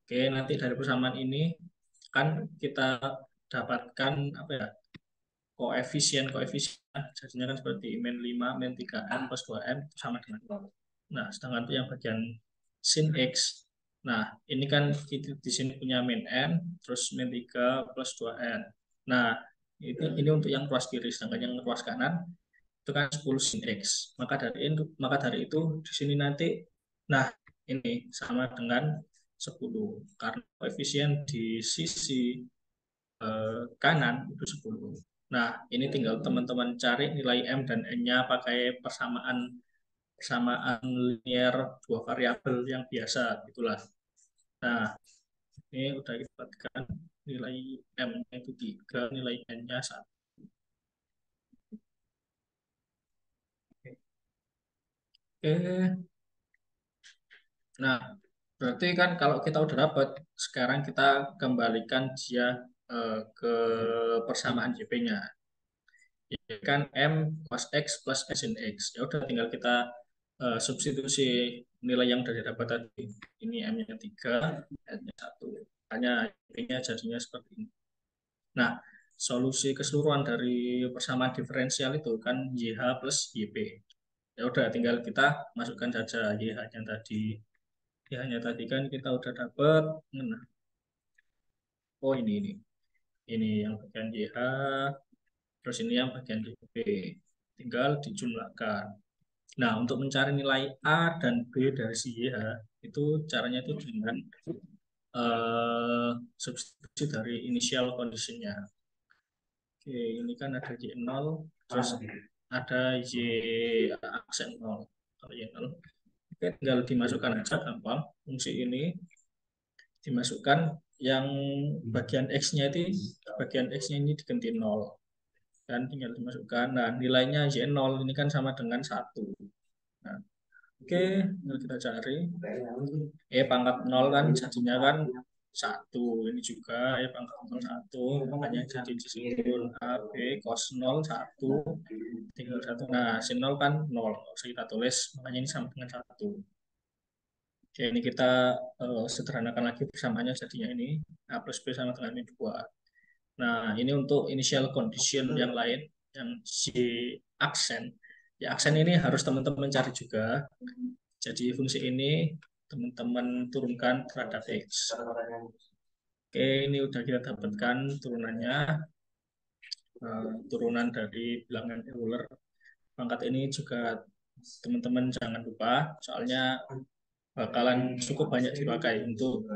Speaker 1: Oke, nanti dari persamaan ini kan kita dapatkan apa ya, koefisien jadinya kan seperti min 5 min 3M plus 2M sama dengan 0. Nah, sedangkan itu yang bagian sin X. Nah, ini kan kita di sini punya min N terus min 3 plus 2N. Nah, ini untuk yang ruas kiri, sedangkan yang ruas kanan itu kan 10 sin X. Maka dari itu di sini nanti, nah ini sama dengan 10 karena koefisien di sisi kanan itu 10. Nah, ini tinggal teman-teman cari nilai M dan N-nya pakai persamaan persamaan linear dua variabel yang biasa gitulah. Nah, ini udah kita dapatkan nilai M-nya itu 3, nilai N-nya 1. Oke. Nah, berarti kan kalau kita udah dapat, sekarang kita kembalikan dia ke persamaan JP-nya. Ya kan M cos X plus S sin X. Ya udah tinggal kita substitusi nilai yang udah didapat tadi. Ini M-nya 3, N-nya 1. Hanya JP-nya jadinya seperti ini. Nah, solusi keseluruhan dari persamaan diferensial itu kan YH plus YP. Ya udah tinggal kita masukkan saja YH-nya tadi. Ya, hanya tadi kan kita udah dapat. Nah, oh ini yang bagian YH, terus ini yang bagian YP. Tinggal dijumlahkan. Nah, untuk mencari nilai A dan B dari si YH, itu caranya itu dengan substitusi dari initial conditionnya. Oke, ini kan ada Y0, terus ada Y aksen 0. Kalau Y0, oke, tinggal dimasukkan aja gampang. Fungsi ini dimasukkan yang bagian X-nya ini diganti 0 dan tinggal dimasukkan. Nah, nilainya Y0 ini kan sama dengan 1. Nah, oke, tinggal kita cari. Pangkat 0 kan jadinya kan 1. Ini juga pangkat 0 1. Makanya jadi disimpul A, B, cos 0, 1. Tinggal 1. Nah, sin 0 kan 0. Bisa kita tulis, makanya ini sama dengan 1. Oke, ini kita sederhanakan lagi persamaannya jadinya ini A plus B sama dengan ini 2. Nah, ini untuk initial condition yang lain, yang si aksen. Ya, aksen ini harus teman-teman cari juga. Jadi fungsi ini teman-teman turunkan terhadap X. Oke, ini udah kita dapatkan turunannya. Turunan dari bilangan Euler. Pangkat ini juga teman-teman jangan lupa, soalnya bakalan cukup banyak dipakai untuk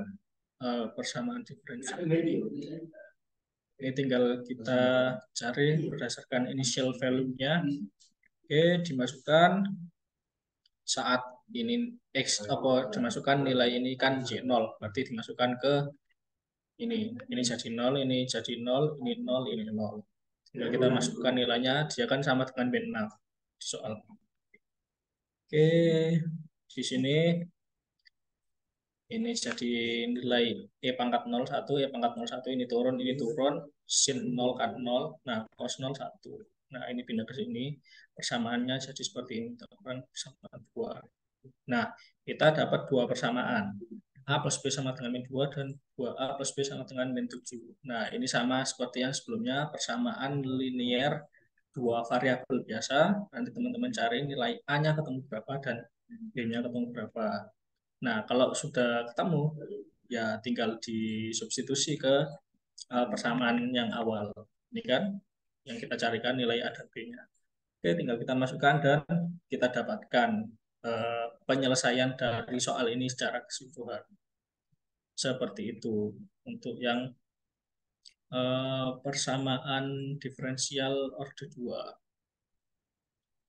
Speaker 1: persamaan diferensial ini. Ini tinggal kita cari berdasarkan initial value-nya. Oke, dimasukkan saat ini X apa dimasukkan nilai ini kan J0, berarti dimasukkan ke ini jadi 0, ini jadi 0, ini 0, ini 0. Tinggal kita masukkan nilainya, dia kan sama dengan B6 di soal. Oke, di sini ini jadi nilai pangkat 01, pangkat 01 ini turun, sin 0 kan 0, nah cos 0 1. Nah, ini pindah ke sini, persamaannya jadi seperti ini, teman persamaan 2. Nah, kita dapat dua persamaan. A plus B sama dengan min 2 dan 2A plus B sama dengan min 7. Nah, ini sama seperti yang sebelumnya, persamaan linear dua variabel biasa. Nanti teman-teman cari nilai A-nya ketemu berapa dan B-nya ketemu berapa. Nah, kalau sudah ketemu, ya tinggal disubstitusi ke persamaan yang awal. Ini kan yang kita carikan nilai A dan B-nya. Oke, tinggal kita masukkan dan kita dapatkan. penyelesaian dari soal ini secara keseluruhan. Seperti itu untuk yang persamaan diferensial orde 2.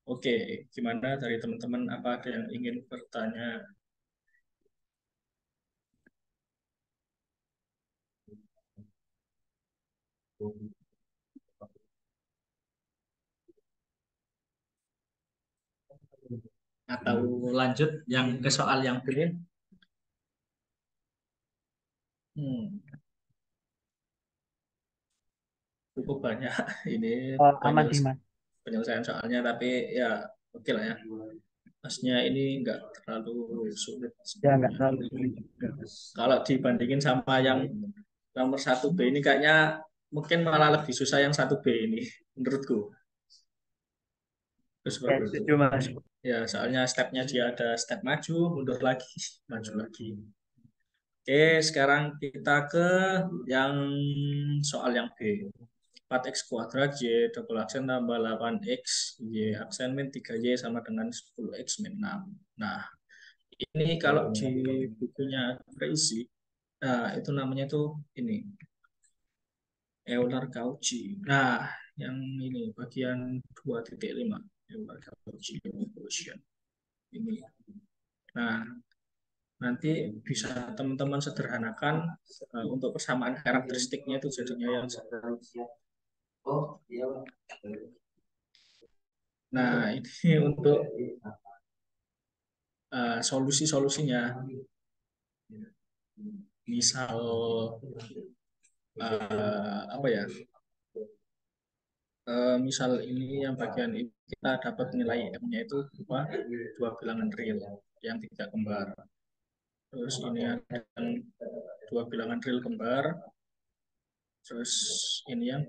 Speaker 1: Oke, gimana dari teman-teman? Apa ada yang ingin bertanya? Atau lanjut yang ke soal yang B? Hmm, cukup banyak ini
Speaker 3: Aman sih,
Speaker 1: penyelesaian
Speaker 3: Mas.
Speaker 1: penyelesaian soalnya, tapi ya oke lah ya. Maksudnya ini nggak terlalu sulit
Speaker 3: Ya, nggak
Speaker 1: sebenarnya.
Speaker 3: terlalu sulit.
Speaker 1: Kalau dibandingin sama yang nomor satu B ini kayaknya mungkin malah lebih susah yang satu B ini menurutku. Terus
Speaker 3: Ya,
Speaker 1: seperti itu.
Speaker 3: setuju, Mas.
Speaker 1: Ya, soalnya stepnya dia ada step maju, mundur lagi, maju lagi. Oke, sekarang kita ke yang soal yang B. 4x kuadrat Y double aksen tambah 8x Y aksen min 3Y sama dengan 10x min 6. Nah, ini kalau di bukunya Crazy, nah itu namanya tuh ini Euler-Cauchy. Nah, yang ini bagian 2.5 Euler-Cauchy equation ini. Nah, nanti bisa teman-teman sederhanakan untuk persamaan karakteristiknya itu jadinya yang nah ini untuk solusi-solusinya. Misal apa ya? Misal ini yang bagian ini kita dapat nilai M-nya itu dua bilangan real yang tidak kembar. Terus ini ada yang dua bilangan real kembar. Terus ini yang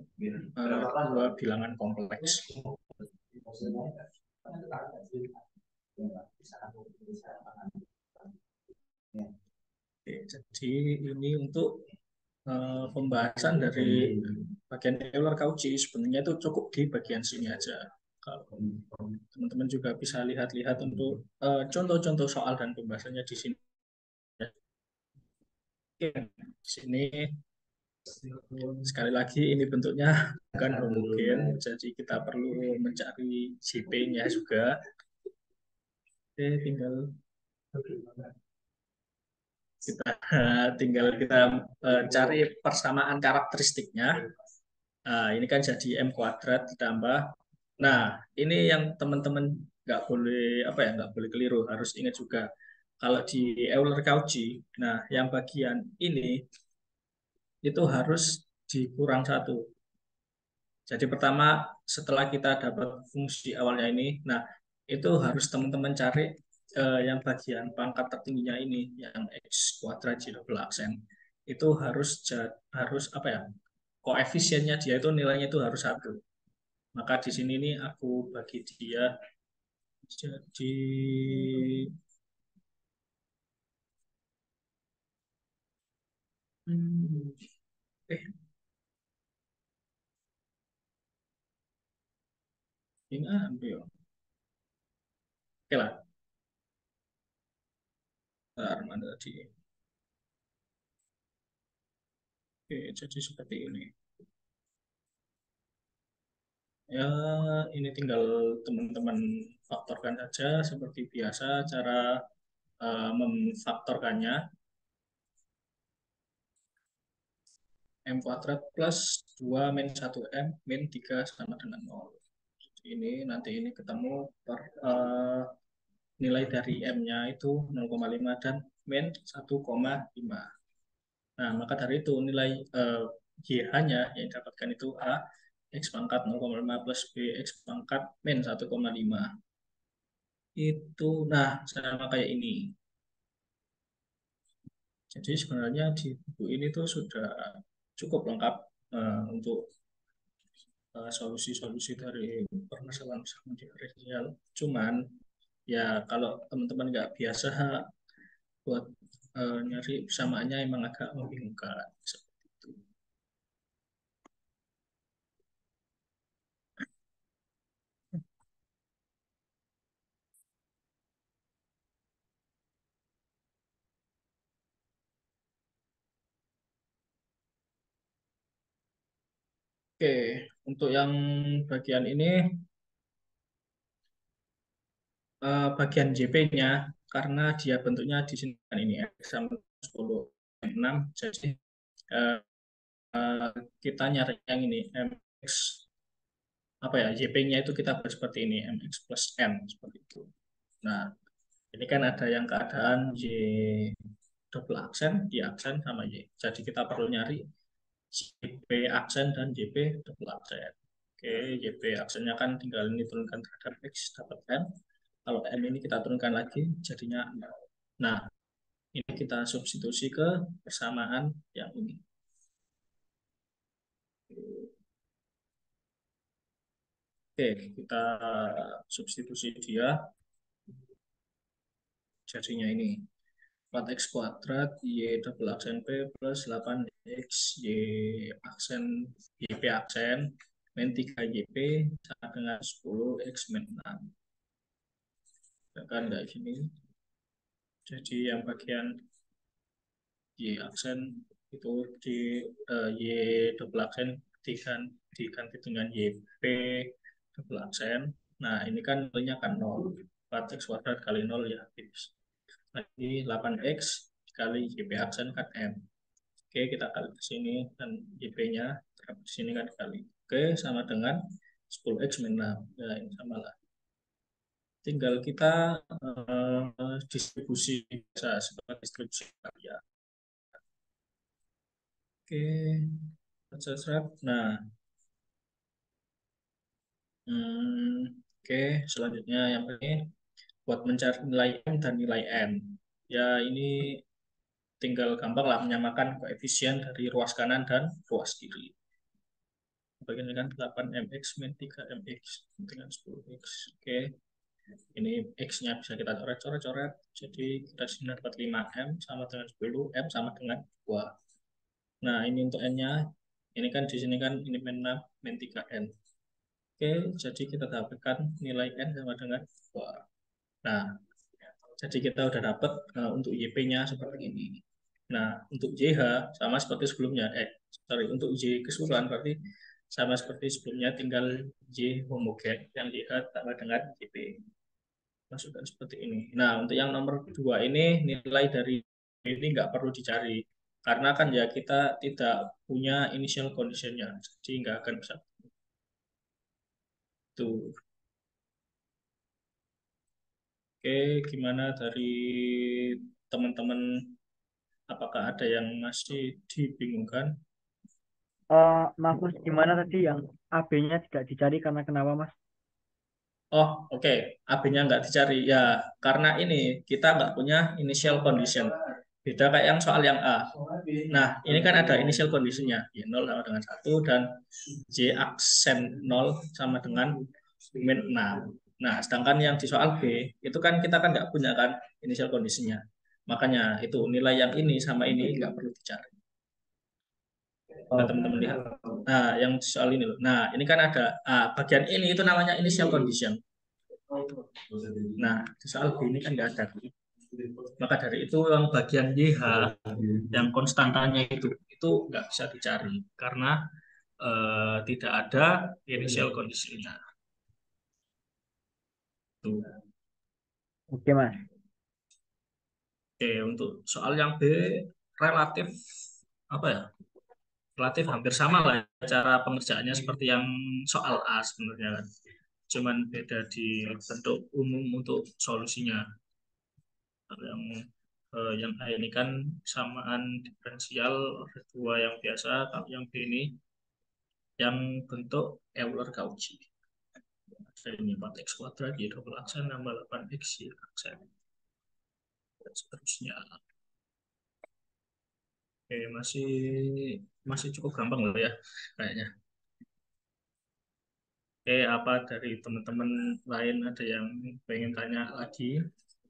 Speaker 1: dua bilangan kompleks. Oke, jadi ini untuk pembahasan dari bagian Euler-Cauchy sebenarnya itu cukup di bagian sini aja. Kalau teman-teman juga bisa lihat-lihat untuk contoh-contoh soal dan pembahasannya di sini. Oke, di sini sekali lagi ini bentuknya bukan homogen, jadi kita perlu mencari JP-nya juga. Oke, tinggal kita cari persamaan karakteristiknya. Nah, ini kan jadi M kuadrat ditambah. Nah, ini yang teman-teman nggak boleh apa ya, nggak boleh keliru, harus ingat juga. Kalau di Euler-Cauchy, nah yang bagian ini itu harus dikurang satu. Jadi pertama setelah kita dapat fungsi awalnya ini, nah itu harus teman-teman cari yang bagian pangkat tertingginya ini, yang x kuadrat J double aksen. Itu harus apa ya? Koefisiennya dia itu nilainya itu harus satu. Maka di sini nih aku bagi dia jadi hmm, eh ini ambil. Oke lah, bentar, mana tadi? Oke, jadi seperti ini. Ya, ini tinggal teman-teman faktorkan saja seperti biasa cara memfaktorkannya. M kuadrat plus 2 min 1M min 3 sama dengan 0. Ini nanti ini ketemu per, nilai dari M-nya itu 0,5 dan min 1,5. Nah, maka dari itu nilai YH-nya yang didapatkan itu A X pangkat 0,5 plus B X pangkat min 1,5. Itu, nah, sama kayak ini. Jadi sebenarnya di buku ini tuh sudah cukup lengkap untuk solusi-solusi dari permasalahan diferensial. Cuman ya kalau teman-teman nggak biasa buat nyari samaannya emang agak membingungkan. Seperti itu. Oke, untuk yang bagian ini, bagian JP-nya, karena dia bentuknya di sini kan ini X sama 10 6, jadi eh, kita nyari yang ini MX apa ya, JP-nya itu kita buat seperti ini MX plus N seperti itu. Nah, ini kan ada yang keadaan Y double aksen, Y aksen sama Y. Jadi kita perlu nyari JP aksen dan JP double aksen. Oke, JP aksennya kan tinggal ini turunkan terhadap X dapat N. Kalau M ini kita turunkan lagi jadinya 0. Nah, ini kita substitusi ke persamaan yang ini. Oke, kita substitusi dia jadinya ini 4x kuadrat y double aksen p plus 8x y aksen yp aksen min 3yp sama dengan 10x min 6. Kan kayak gini. Jadi yang bagian y aksen itu di y double aksen diganti dengan yp double aksen. Nah, ini kan nilainya kan 0. 4x kuadrat kali 0 ya habis. Lagi 8x kali YP aksen kan M. Oke, kita kali ke sini dan YP-nya di sini kan dikali. Oke, sama dengan 10x min 6. Ya, ini sama lah. Tinggal kita distribusi bisa sebagai distribusi ya. Oke, seret. Nah, oke, selanjutnya yang ini buat mencari nilai M dan nilai N. Ya, ini tinggal gampang lah menyamakan koefisien dari ruas kanan dan ruas kiri. Bagian kan 8mx min 3mx dengan 10x. Oke, ini x-nya bisa kita coret-coret. Jadi kita sini dapat 5m sama dengan 10, m sama dengan 2. Nah, ini untuk n-nya. Ini kan di sini kan ini min 6, min 3n. Oke, jadi kita dapatkan nilai n sama dengan 2. Nah, jadi kita udah dapat untuk YP-nya seperti ini. Nah, untuk JH sama seperti sebelumnya. Untuk J keseluruhan berarti sama seperti sebelumnya, tinggal J homogen yang JH tambah dengan JP. Masukkan seperti ini. Nah, untuk yang nomor 2 ini nilai dari ini nggak perlu dicari. Karena kan ya kita tidak punya initial conditionnya. Jadi nggak akan bisa. Tuh. Oke, gimana dari teman-teman? Apakah ada yang masih dibingungkan?
Speaker 3: Maaf Mas, gimana tadi yang AB-nya tidak dicari karena kenapa Mas?
Speaker 1: Oh, oke. AB-nya nggak dicari. Ya, karena ini kita nggak punya initial condition. Beda kayak yang soal yang A. Nah, ini kan ada initial conditionnya. Y0 sama dengan 1 dan J aksen 0 sama dengan min 6. Nah, sedangkan yang di soal B, itu kan kita kan nggak punya kan initial conditionnya. Makanya itu nilai yang ini sama ini nggak perlu dicari. Nah,
Speaker 3: Oh,
Speaker 1: teman-teman lihat. Nah, yang soal ini loh. Nah, ini kan ada bagian ini itu namanya initial condition. Nah, di soal B ini kan nggak ada. Maka dari itu yang bagian YH yang konstantanya itu nggak bisa dicari karena tidak ada initial conditionnya. Tuh.
Speaker 3: oke Mas.
Speaker 1: Oke, untuk soal yang B relatif apa ya? Relatif hampir sama lah cara pengerjaannya seperti yang soal A sebenarnya kan. Cuman beda di bentuk umum untuk solusinya. Kalau yang A ini kan samaan diferensial dua yang biasa, kalau yang B ini yang bentuk Euler-Cauchy. Jadi ini 4x kuadrat, y double aksen, tambah 8x, y aksen. Dan seterusnya. Oke, masih masih cukup gampang loh ya, kayaknya. Oke, apa dari teman-teman lain ada yang pengen tanya lagi?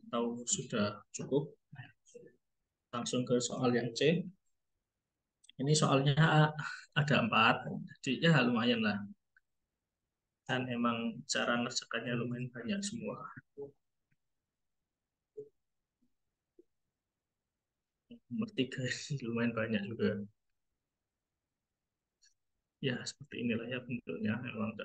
Speaker 1: Atau sudah cukup? Langsung ke soal yang C. Ini soalnya ada 4, jadi ya lumayan lah. Dan emang cara ngerjakannya lumayan banyak semua. Nomor 3 lumayan banyak juga. Ya, seperti inilah ya bentuknya memang.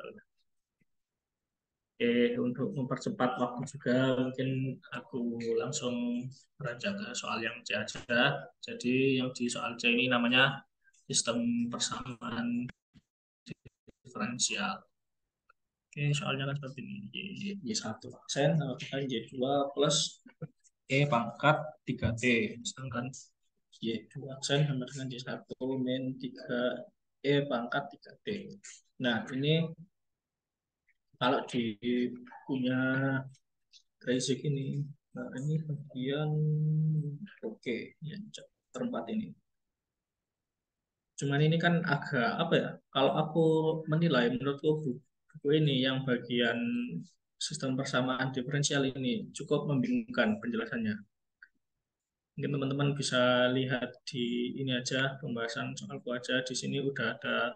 Speaker 1: Oke, untuk mempercepat waktu juga, mungkin aku langsung beranjak ke soal yang C aja. Jadi yang di soal C ini namanya sistem persamaan diferensial. Oke, soalnya kan seperti ini. Y1 aksen sama dengan Y2 plus E pangkat 3T. Sedangkan Y2 aksen sama dengan Y1 min 3 E pangkat 3T. Nah, ini kalau di punya basic ini, nah ini bagian oke, ya, terempat ini. Cuman ini kan agak apa ya? Kalau aku menilai, menurutku buku ini yang bagian sistem persamaan diferensial ini cukup membingungkan penjelasannya. Mungkin teman-teman bisa lihat di ini aja pembahasan soalku aja. Di sini udah ada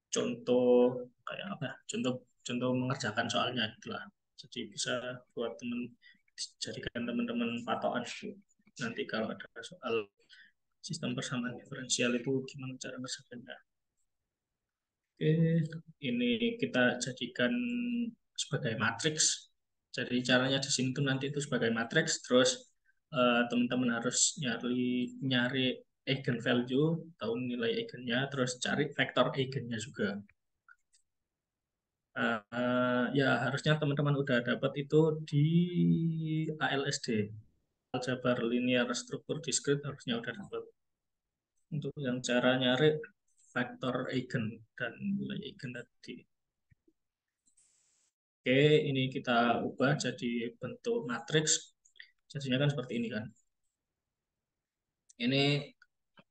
Speaker 1: contoh kayak apa? Ya, contoh contoh mengerjakan soalnya gitulah. Jadi bisa buat jadikan teman-teman patokan gitu. Nanti kalau ada soal sistem persamaan diferensial itu gimana cara ngerjakannya. Oke, ini kita jadikan sebagai matriks. Jadi caranya di sini tuh nanti itu sebagai matriks, terus teman-teman harus nyari nyari eigen value, tahu nilai eigennya, terus cari vektor eigennya juga. Ya harusnya teman-teman udah dapat itu di ALSD, aljabar linear struktur diskrit harusnya udah dapat. Untuk yang cara nyari vektor eigen dan nilai eigen tadi. Oke, ini kita ubah jadi bentuk matriks. Jadinya kan seperti ini kan. Ini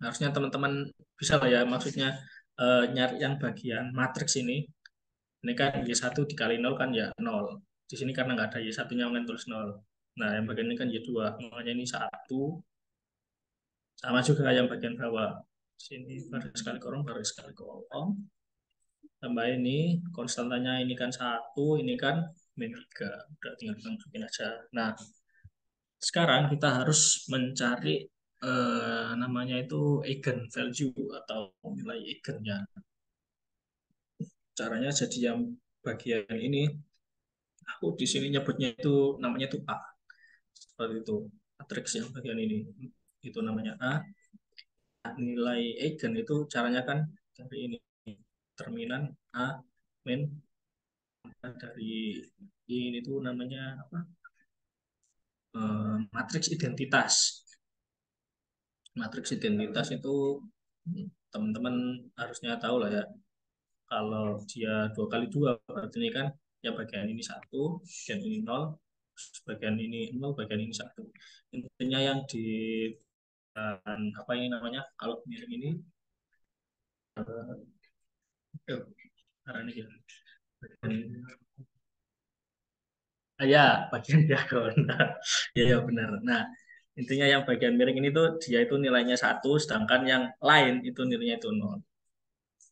Speaker 1: harusnya teman-teman bisa lah ya, maksudnya nyari yang bagian matriks ini. Ini kan Y1 dikali 0 kan ya 0. Di sini karena nggak ada Y1-nya kan tulis 0. Nah, yang bagian ini kan Y2. Makanya ini 1. Sama juga yang bagian bawah. Di sini baris kali korong, baris kali korong. Tambah ini, konstantanya ini kan 1, ini kan min 3. Udah tinggal kita masukin aja. Nah, sekarang kita harus mencari namanya itu eigen value atau nilai eigennya. Caranya jadi yang bagian ini, aku di sini nyebutnya itu namanya itu A. Seperti itu. Matriks yang bagian ini itu namanya A. Nah, nilai eigen itu caranya kan dari ini terminan A min dari ini tuh namanya apa? Matriks identitas. Matriks identitas itu teman-teman harusnya tahu lah ya. Kalau dia 2 kali 2 berarti ini kan ya bagian ini 1, bagian ini 0, bagian ini 0, bagian ini 1. Intinya yang di apa ini namanya kalau miring ini karena ini ya, bagian, ya bagian diagonal. Ya, ya benar. Nah, intinya yang bagian miring ini tuh dia itu nilainya 1, sedangkan yang lain itu nilainya itu 0.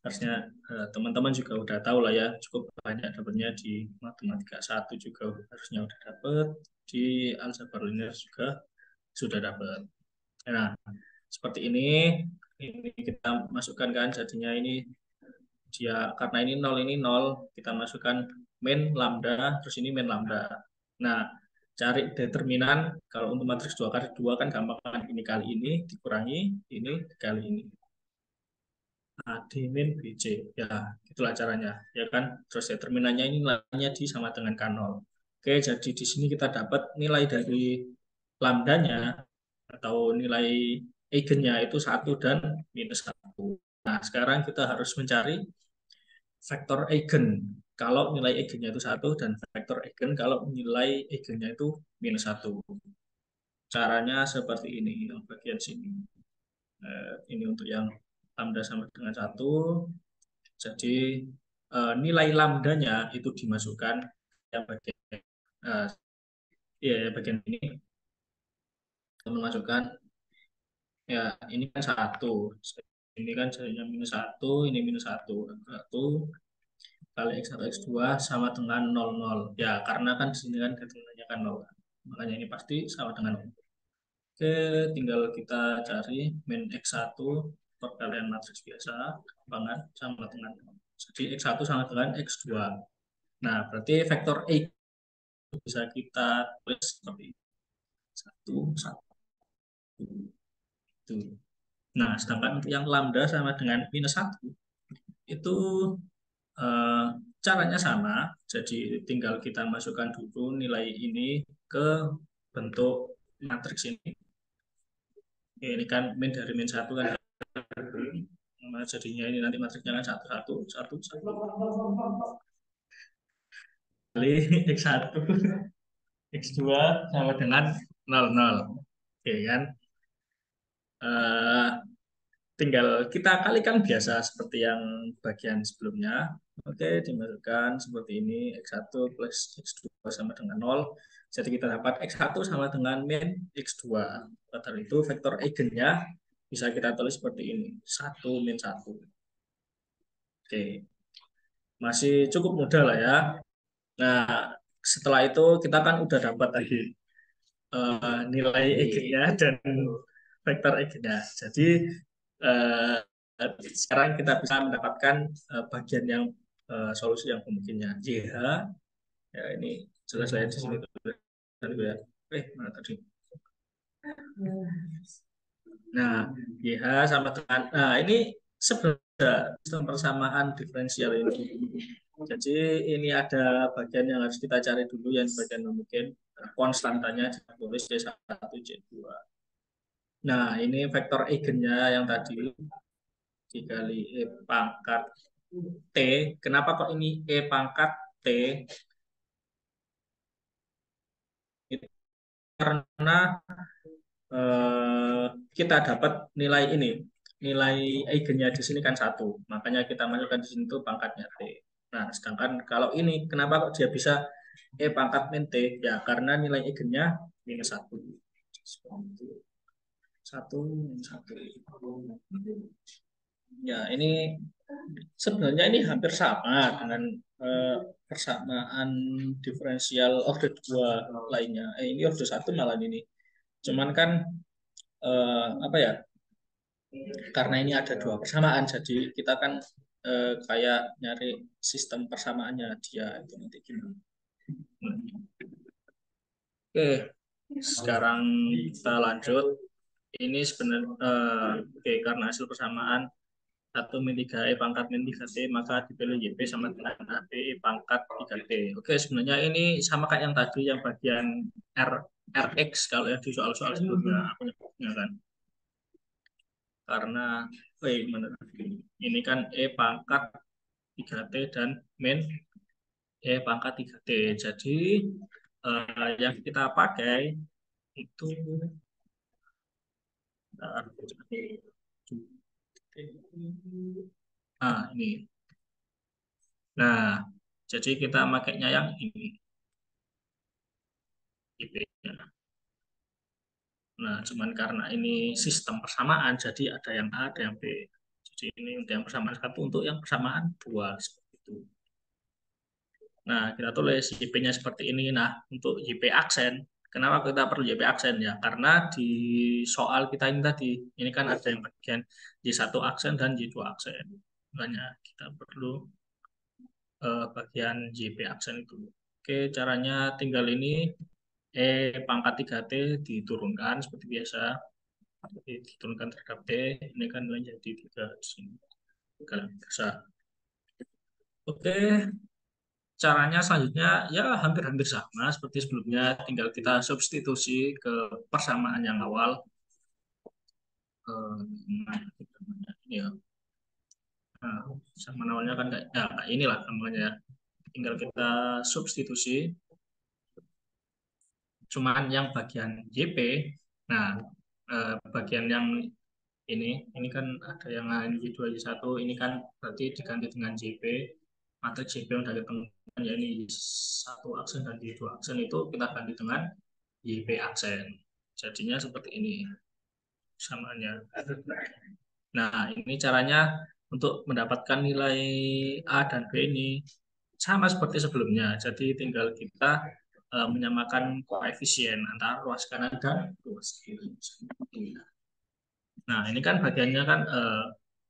Speaker 1: Harusnya teman-teman juga udah tahu lah ya, cukup banyak dapatnya di matematika 1 juga harusnya udah dapat, di aljabar linear juga sudah dapat. Nah, seperti ini kita masukkan kan jadinya ini dia karena ini nol kita masukkan min lambda terus ini min lambda. Nah, cari determinan kalau untuk matriks 2 kali 2 kan gampang kan ini kali ini dikurangi ini kali ini. A D min BC. Ya, itulah caranya. Ya kan? Terus determinannya ini nilainya di sama dengan K0. Oke, jadi di sini kita dapat nilai dari lambdanya atau nilai eigennya itu 1 dan minus 1. Nah, sekarang kita harus mencari vektor eigen. Kalau nilai eigennya itu 1 dan vektor eigen kalau nilai eigennya itu minus 1. Caranya seperti ini, yang bagian sini. Ini untuk yang lambda sama dengan 1. Jadi nilai lambdanya itu dimasukkan yang bagian uh, ya bagian ini memasukkan ya ini kan 1. Ini kan jadinya minus 1, ini minus 1. 1 kali X1 X2 sama dengan 00. Ya, karena kan di sini kan determinannya kan 0. Makanya ini pasti sama dengan 0. Oke, tinggal kita cari min X1 perkalian matriks biasa, gampangan sama dengan. Jadi X1 sama dengan X2. Nah, berarti vektor E bisa kita tulis seperti ini. 1, 1. Itu. Nah, sedangkan untuk yang lambda sama dengan minus 1, itu eh, caranya sama. Jadi tinggal kita masukkan dulu nilai ini ke bentuk matriks ini. Ini kan min dari min 1 kan. Nah, jadinya ini nanti matriksnya kan 1, 1, 1, 1. Kali X1, X2 sama dengan 0, 0. Oke kan? Eh, tinggal kita kalikan biasa seperti yang bagian sebelumnya. Oke, dimasukkan seperti ini. X1 plus X2 sama dengan 0. Jadi kita dapat X1 sama dengan min X2. Pada itu vektor eigennya bisa kita tulis seperti ini. 1 min 1. Oke, masih cukup mudah lah ya. Nah, setelah itu kita kan udah dapat tadi nilai eigennya dan vektor eigennya. Jadi eh, sekarang kita bisa mendapatkan bagian yang solusi yang pembikinnya. JH, ya ini jelas saya di sini tuh ya. Mana tadi? Nah, YH sama dengan, nah ini sebenarnya sistem persamaan diferensial ini. Jadi ini ada bagian yang harus kita cari dulu, yang bagian mungkin konstantanya ditulis C1, C2. Nah, ini vektor eigennya yang tadi dikali E pangkat T. Kenapa kok ini E pangkat T? Itu karena kita dapat nilai ini. Nilai eigennya di sini kan 1. Makanya kita masukkan di sini tuh pangkatnya T. Nah, sedangkan kalau ini, kenapa kok dia bisa E pangkat min T? Ya, karena nilai eigennya minus 1. 1 minus 1. Ya, ini sebenarnya ini hampir sama dengan persamaan diferensial order 2 lainnya. Ini order 1 malah ini. Cuman kan apa ya? Karena ini ada dua persamaan, jadi kita kan kayak nyari sistem persamaannya dia itu nanti gimana. Oke, sekarang kita lanjut. Ini sebenarnya oke, karena hasil persamaan 1 min 3E pangkat min 3T, maka dipilih YP sama dengan AB pangkat 3T. Oke, sebenarnya ini sama kayak yang tadi, yang bagian RX kalau ya di soal-soal sebelumnya aku nyebutnya kan. Karena mana ini kan E pangkat 3T dan min E pangkat 3T. Jadi yang kita pakai itu ini. Nah, jadi kita makainya yang ini. IP-nya. Nah, cuman karena ini sistem persamaan, jadi ada yang A, ada yang B. Jadi ini untuk yang persamaan 1, untuk yang persamaan 2, seperti itu. Nah, kita tulis YP-nya seperti ini. Nah, untuk YP aksen, kenapa kita perlu YP aksen ya? Karena di soal kita ini tadi, ini kan ada yang bagian Y1 aksen dan Y2 aksen. Makanya kita perlu bagian YP aksen itu. Oke, caranya tinggal ini E pangkat 3T diturunkan seperti biasa. Diturunkan terhadap T, ini kan menjadi 3 di sini. Kalian bisa. Oke, caranya selanjutnya ya hampir-hampir sama seperti sebelumnya, tinggal kita substitusi ke persamaan yang awal. Ya, nah, sama awalnya kan kayak inilah namanya. Tinggal kita substitusi. Cuman yang bagian JP, nah bagian yang ini kan ada yang Y2, Y1, ini kan berarti diganti dengan JP. Matriks JP yang dari temukan ya ini satu aksen dan Y2 aksen itu kita ganti dengan YP aksen. Jadinya seperti ini samaannya. Nah, ini caranya untuk mendapatkan nilai A dan B ini sama seperti sebelumnya. Jadi tinggal kita menyamakan koefisien antara ruas kanan dan ruas kiri. Nah, ini kan bagiannya kan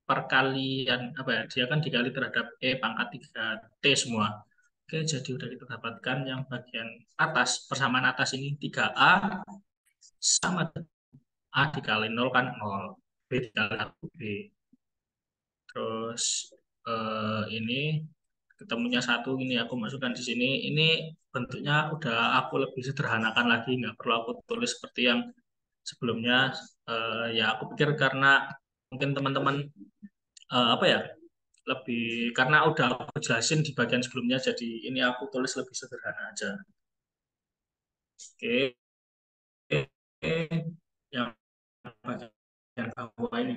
Speaker 1: perkalian apa ya? Dia kan dikali terhadap pangkat 3T semua. Oke, jadi udah kita dapatkan yang bagian atas, persamaan atas ini 3A sama A dikali 0 kan 0. B dikali 1 B. Terus ini ketemunya satu ini aku masukkan di sini. Ini bentuknya udah aku lebih sederhanakan lagi, nggak perlu aku tulis seperti yang sebelumnya. Ya aku pikir karena mungkin teman-teman apa ya lebih karena udah aku jelasin di bagian sebelumnya, jadi ini aku tulis lebih sederhana aja. Oke, yang bagian bawah ini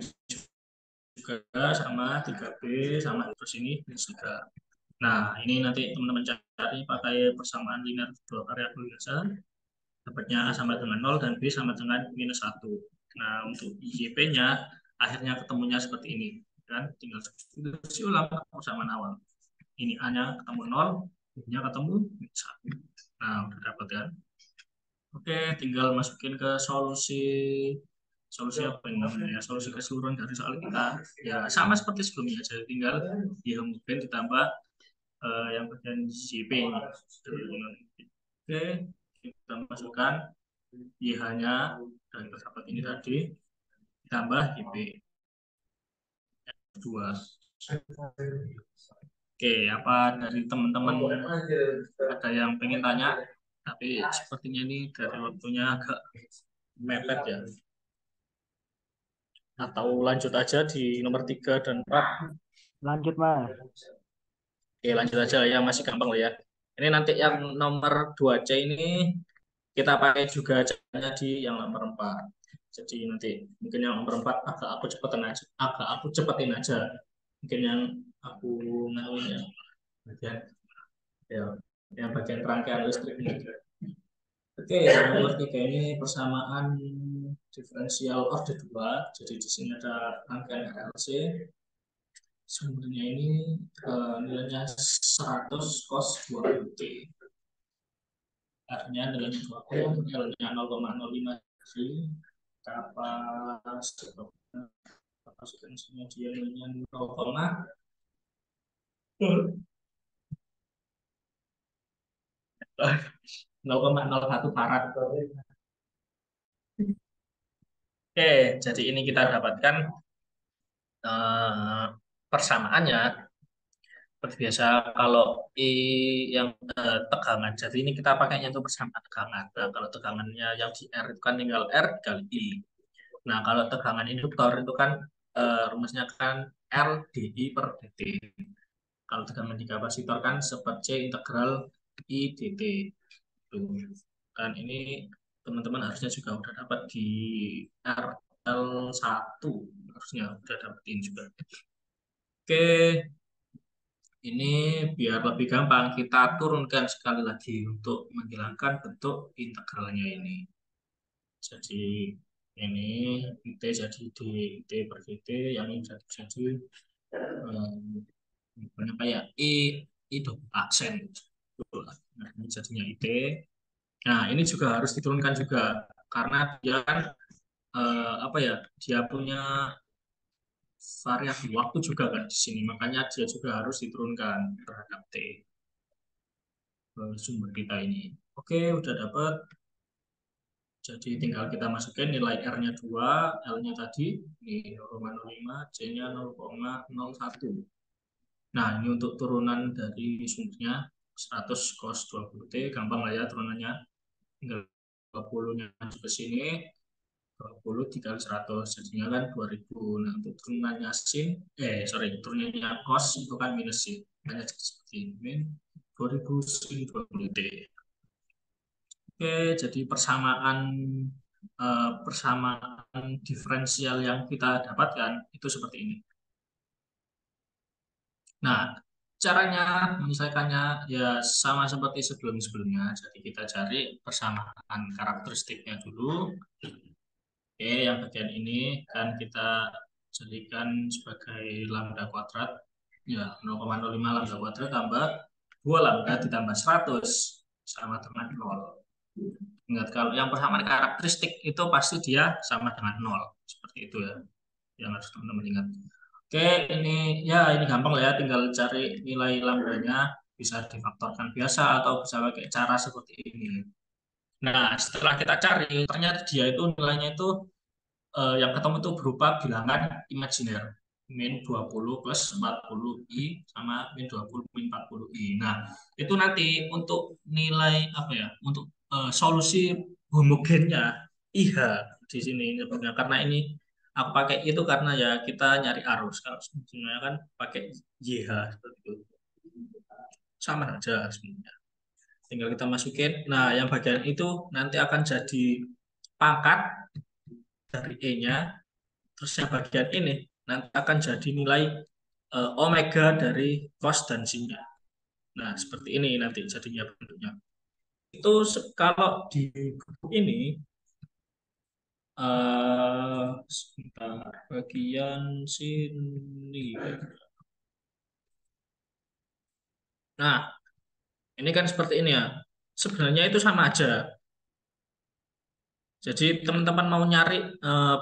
Speaker 1: juga sama 3B sama terus ini plus 3. Nah, ini nanti teman-teman cari pakai persamaan linear dua variabel biasa. Dapatnya A sama dengan 0 dan B sama dengan minus 1. Nah, untuk IJP-nya akhirnya ketemunya seperti ini. Dan tinggal substitusi ulang persamaan awal. Ini A-nya ketemu 0, B-nya ketemu minus 1. Nah, udah dapat kan? Oke, tinggal masukin ke solusi solusi apa yang namanya ya, solusi keseluruhan dari soal kita. Ya, sama seperti sebelumnya, jadi tinggal di homogen ditambah yang bagian JP ini. Oke, kita masukkan IH-nya dan terdapat ini tadi ditambah IP 2. Oke, apa dari teman-teman ada yang pengen tanya? Tapi sepertinya ini dari waktunya agak mepet ya. Atau lanjut aja di nomor 3 dan 4.
Speaker 3: Lanjut, Mas.
Speaker 1: Oke, lanjut aja ya, masih gampang lah ya. Ini nanti yang nomor 2C ini kita pakai juga caranya di yang nomor 4. Jadi nanti mungkin yang nomor 4 agak aku cepetin aja. Mungkin yang aku nauin ya bagian ya yang bagian rangkaian listrik ini. Oke, yang nomor 3 ini persamaan diferensial order 2. Jadi di sini ada rangkaian RLC. Sumbernya ini nilainya 100 cos 20T. Artinya nilainya 20, nilainya 0,05 G. Kapasitansinya dia nilainya 0,01 farad. Oke, jadi ini kita dapatkan persamaannya seperti biasa kalau I yang tegangan. Jadi ini kita pakainya untuk persamaan tegangan. Nah, kalau tegangannya yang di R itu kan tinggal R dikali I. Nah, kalau tegangan induktor itu kan rumusnya kan R dI per dt. Kalau tegangan di kapasitor kan seperti C integral I dt. Dan ini teman-teman harusnya juga udah dapat di RL1, harusnya udah dapetin juga. Oke, ini biar lebih gampang kita turunkan sekali lagi untuk menghilangkan bentuk integralnya ini. Jadi ini T jadi D per dt, yang ini jadi kayak I double aksen. Nah, ini jadinya IT. Nah, ini juga harus diturunkan juga karena dia kan apa ya? Dia punya variasi waktu juga kan di sini, makanya dia juga harus diturunkan terhadap T sumber kita ini. Oke, udah dapat. Jadi tinggal kita masukin nilai R-nya 2, L-nya tadi ini 0,05, C-nya 0,01. Nah, ini untuk turunan dari sumbernya 100 cos 20T, gampang lah ya turunannya. Tinggal 20-nya ke sini, 20 dikali 100, jadinya kan 2000. Nah, untuk turunannya sin, turunannya cos itu kan minus sin. Hanya seperti ini, 2000 sin 20T. Oke, jadi persamaan diferensial yang kita dapatkan itu seperti ini. Nah, caranya menyelesaikannya ya sama seperti sebelum-sebelumnya. Jadi kita cari persamaan karakteristiknya dulu. Oke, yang bagian ini kan kita jadikan sebagai lambda kuadrat. Ya, 0,05 lambda kuadrat tambah 2 lambda ditambah 100 sama dengan 0. Ingat, kalau yang persamaan karakteristik itu pasti dia sama dengan 0. Seperti itu ya. yang harus teman-teman ingat. Oke, ini gampang lah ya, tinggal cari nilai lambdanya, bisa difaktorkan biasa atau bisa pakai cara seperti ini. Nah, setelah kita cari, ternyata dia itu nilainya itu yang ketemu itu berupa bilangan imajiner. Min 20 plus 40 I sama min 20 min 40 I. Nah, itu nanti untuk nilai apa ya? Untuk solusi homogennya IH di sini sebenarnya, karena ini aku pakai itu karena ya kita nyari arus. Kalau sebenarnya kan pakai YH seperti itu. Sama aja sebenarnya. Tinggal kita masukin. Nah, yang bagian itu nanti akan jadi pangkat dari E-nya. Terus yang bagian ini nanti akan jadi nilai omega dari cos dan sin-nya. Nah, seperti ini nanti jadinya bentuknya. Itu kalau di buku ini sebentar, bagian sini. Nah, ini kan seperti ini ya. Sebenarnya itu sama aja. Jadi teman-teman mau nyari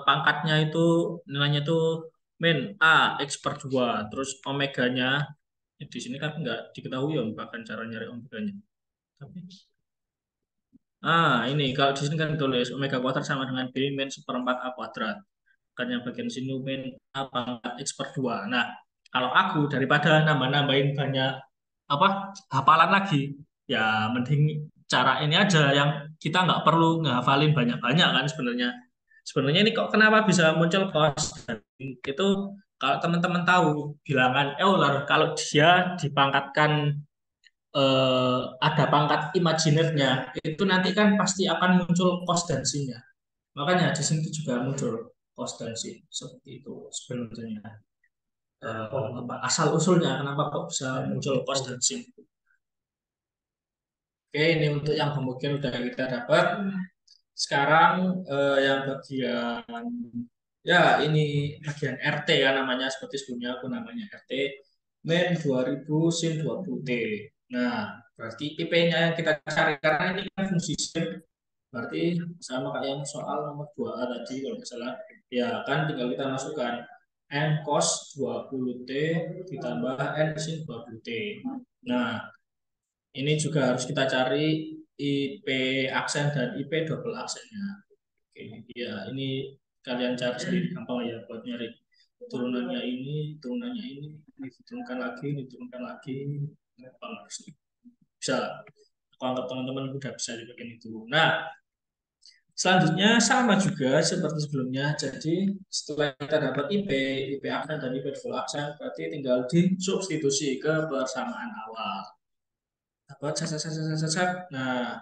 Speaker 1: pangkatnya itu nilainya itu min A X per 2. Terus omeganya di sini kan nggak diketahui ya bahkan cara nyari omeganya. Tapi ini kalau di sini kan tulis omega kuadrat sama dengan B min seperempat A kuadrat. Kan yang bagian sini min A pangkat X per 2. Nah, kalau aku daripada nambah-nambahin banyak apa hafalan lagi, ya mending cara ini aja yang kita nggak perlu ngehafalin banyak-banyak kan sebenarnya. Sebenarnya ini kok kenapa bisa muncul cos? Itu kalau teman-teman tahu bilangan Euler kalau dia dipangkatkan ada pangkat imajinernya itu nanti kan pasti akan muncul cos dan sin-nya. Makanya di sini juga muncul cos dan sin seperti itu sebenarnya. Asal usulnya kenapa kok bisa muncul cos dan sin. Oke, ini untuk yang homogen udah kita dapat. Sekarang yang bagian ya ini bagian RT ya namanya seperti sebelumnya aku namanya RT min 2000 sin 20T. Nah, berarti IP-nya yang kita cari karena ini kan fungsi sin berarti sama kayak yang soal nomor 2A tadi kalau nggak salah. Ya, kan tinggal kita masukkan n cos 20T ditambah n sin 20T. Nah, ini juga harus kita cari IP aksen dan IP double aksennya. Oke, ya ini kalian cari sendiri gampang ya buat nyari turunannya ini diturunkan lagi, diturunkan lagi, gampang harusnya. Bisa, aku anggap teman-teman udah bisa di bagian itu. Nah, selanjutnya sama juga seperti sebelumnya. Jadi setelah kita dapat IP aksen dan IP double aksen, berarti tinggal disubstitusi ke persamaan awal. Dapat, nah,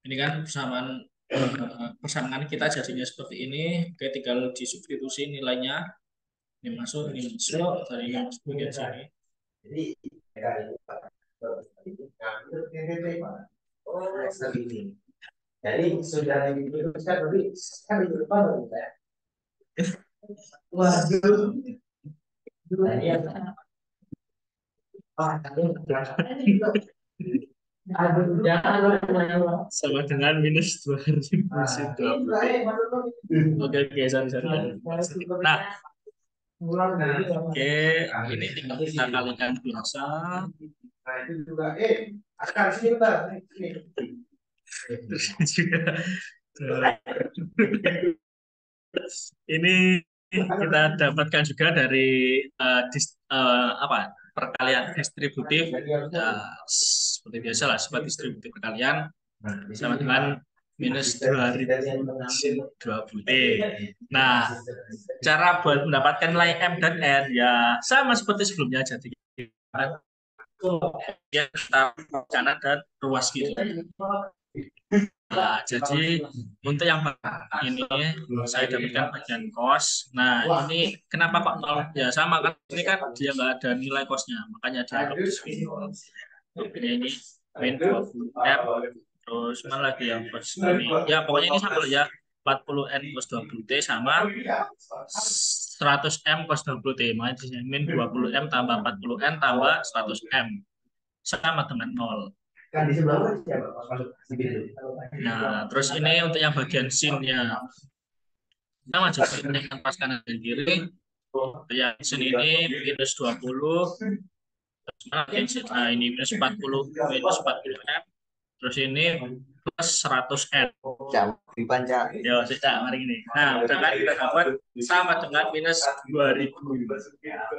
Speaker 1: ini kan persamaan kita jadinya seperti ini. Oke, tinggal disubstitusi nilainya. Ini masuk, ini masuk, dari yang masuk bagian sini. Jadi sudah diputuskan tapi kan di depan ya. Waduh. Sama dengan minus 2020. Oke, sorry. Nah, oke, ini tinggal kita kalikan biasa. Nah, itu juga, akan sini bentar. Terus juga, ini kita dapatkan juga dari perkalian distributif seperti biasa lah sifat distributif perkalian sama dengan minus 2020T. Nah, cara buat mendapatkan nilai M dan N ya sama seperti sebelumnya. Jadi kita kanan dan ruas gitu. Nah, jadi untuk yang ini saya dapatkan bagian kos. Nah, ini kenapa kok nol? Ya sama kan, ini kan dia nggak ada nilai kosnya, makanya dia di sini. Ini min 20 M, terus mana lagi yang kos ini? Ya pokoknya ini sama ya, 40 N cos 20 T sama 100 M cos 20 T. Makanya min 20 M tambah 40 N tambah 100 M sama dengan 0. Kan di sebelah siapa? Nah, terus ini untuk yang bagian sin-nya. Kita majukan dengan pas kanan dan kiri. Yang sini ini minus 20. Nah, ini minus 40, minus 40 M. Terus ini plus 100 M. Ya, sudah, mari ini. Nah, udah kan kita dapat sama dengan minus 2000.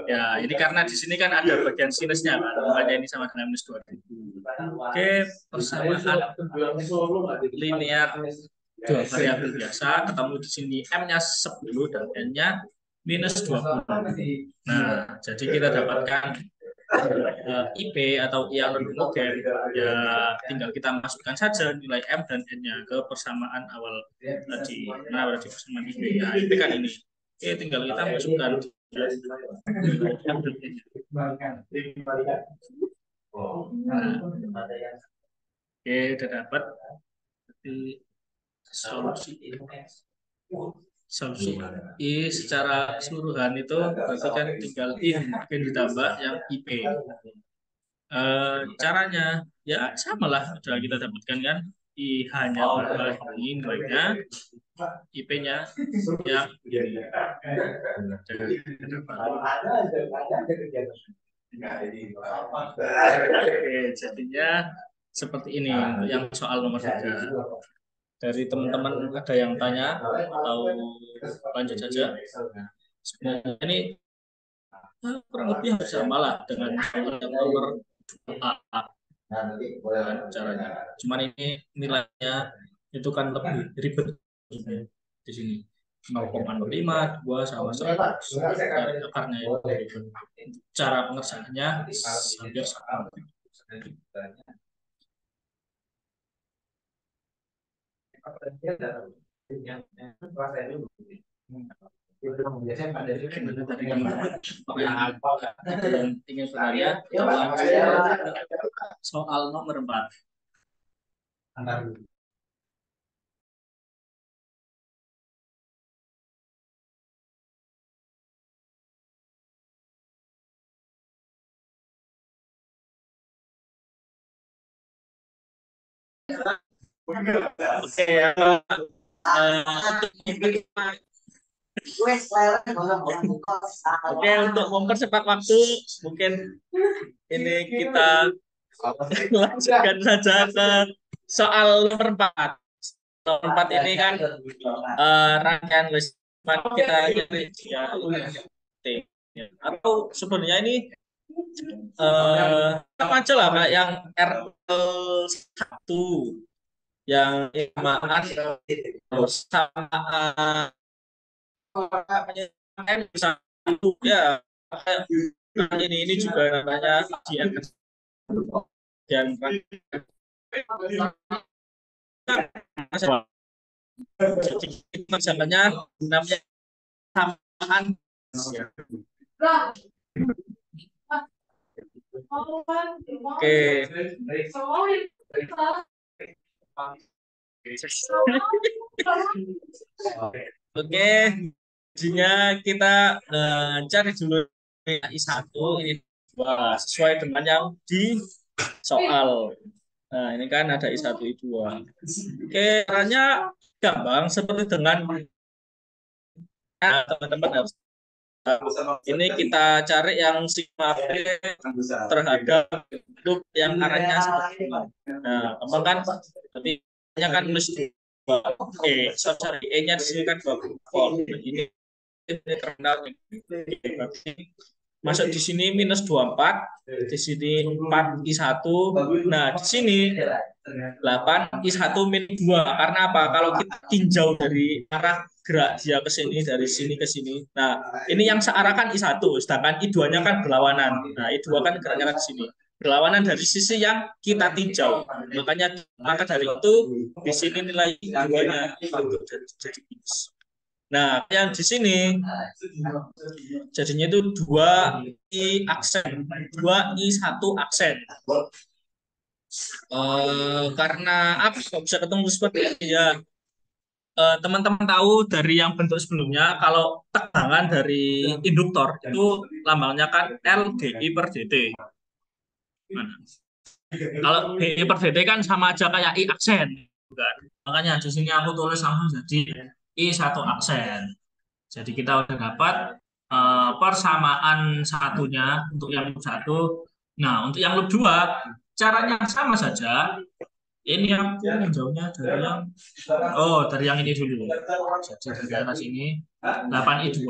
Speaker 1: Ya, ini karena di sini kan ada bagian sinusnya kan, makanya ini sama dengan minus 2000. Oke, persamaan linear dua variabel biasa, ketemu di sini M-nya 10 dan N-nya minus 20. Nah, jadi kita dapatkan IP atau yang homogen, ya tinggal kita masukkan saja nilai M dan N-nya ke persamaan awal tadi. Nah, berarti persamaan IP. Nah, IP kan ini. Oke, tinggal kita masukkan nilai M dan N-nya. Nah, oke, udah dapat. Jadi, solusi I secara keseluruhan itu berarti kan tinggal I mungkin ditambah yang IP. Caranya ya sama lah, sudah kita dapatkan kan I hanya berapa ini nilainya, IP-nya yang jadinya seperti ini untuk yang soal nomor 3. Dari teman-teman ada yang tanya atau lanjut saja? Sebenarnya ini kurang lebih sama lah dengan yang nomor A. Caranya. Cuman ini nilainya itu kan lebih ribet di sini. 0,05, 2 sama 100. Dari akarnya itu ribet. Cara pengerjaannya hampir sama. Ingin bertanya soal nomor 4. Oke, untuk mempercepat waktu, mungkin ini kita lanjutkan saja ke soal nomor 4. Nomor 4 ini kan rangkaian listrik kita ya, atau sebenarnya ini sama aja lah kayak yang RL1 yang samaan sama M bisa itu ya, ini juga namanya GN dan jadi misalnya namanya samaan. Oke. Oke, jadinya kita cari dulu I1 ini sesuai dengan yang di soal. Nah, ini kan ada I1 I2. Oke, caranya gampang seperti dengan teman-teman harus ini kita cari yang sigma B terhadap bentuk yang arahnya seperti ini. Nah, gampang kan? Berarti kan mesti sorry, E-nya di sini kan 20 volt. Ini terminal masuk di sini minus 24, di sini 4 I1. Nah, di sini 8 I1 min 2. Karena apa? Kalau kita tinjau dari arah gerak dia ke sini, dari sini ke sini. Nah, ini yang searah kan I1, sedangkan I2-nya kan berlawanan. Nah, I2 kan geraknya ke sini. Berlawanan dari sisi yang kita tinjau. Maka dari itu di sini nilai I2-nya jadi minus. Nah, yang di sini jadinya itu 2I aksen, 2I1 aksen. Karena apa kok bisa ketemu seperti ini ya? Teman-teman tahu dari yang bentuk sebelumnya, kalau tegangan dari induktor itu lambangnya kan LDI per dt. Nah, kalau DI per dt kan sama aja kayak I aksen, bukan? Makanya di sini aku tulis langsung jadi I1 aksen. Jadi kita udah dapat persamaan satunya untuk yang loop 1. Nah, untuk yang loop 2 caranya sama saja. Ini aku menjauhnya dari yang dari yang ini dulu. Jadi dari atas ini 8I2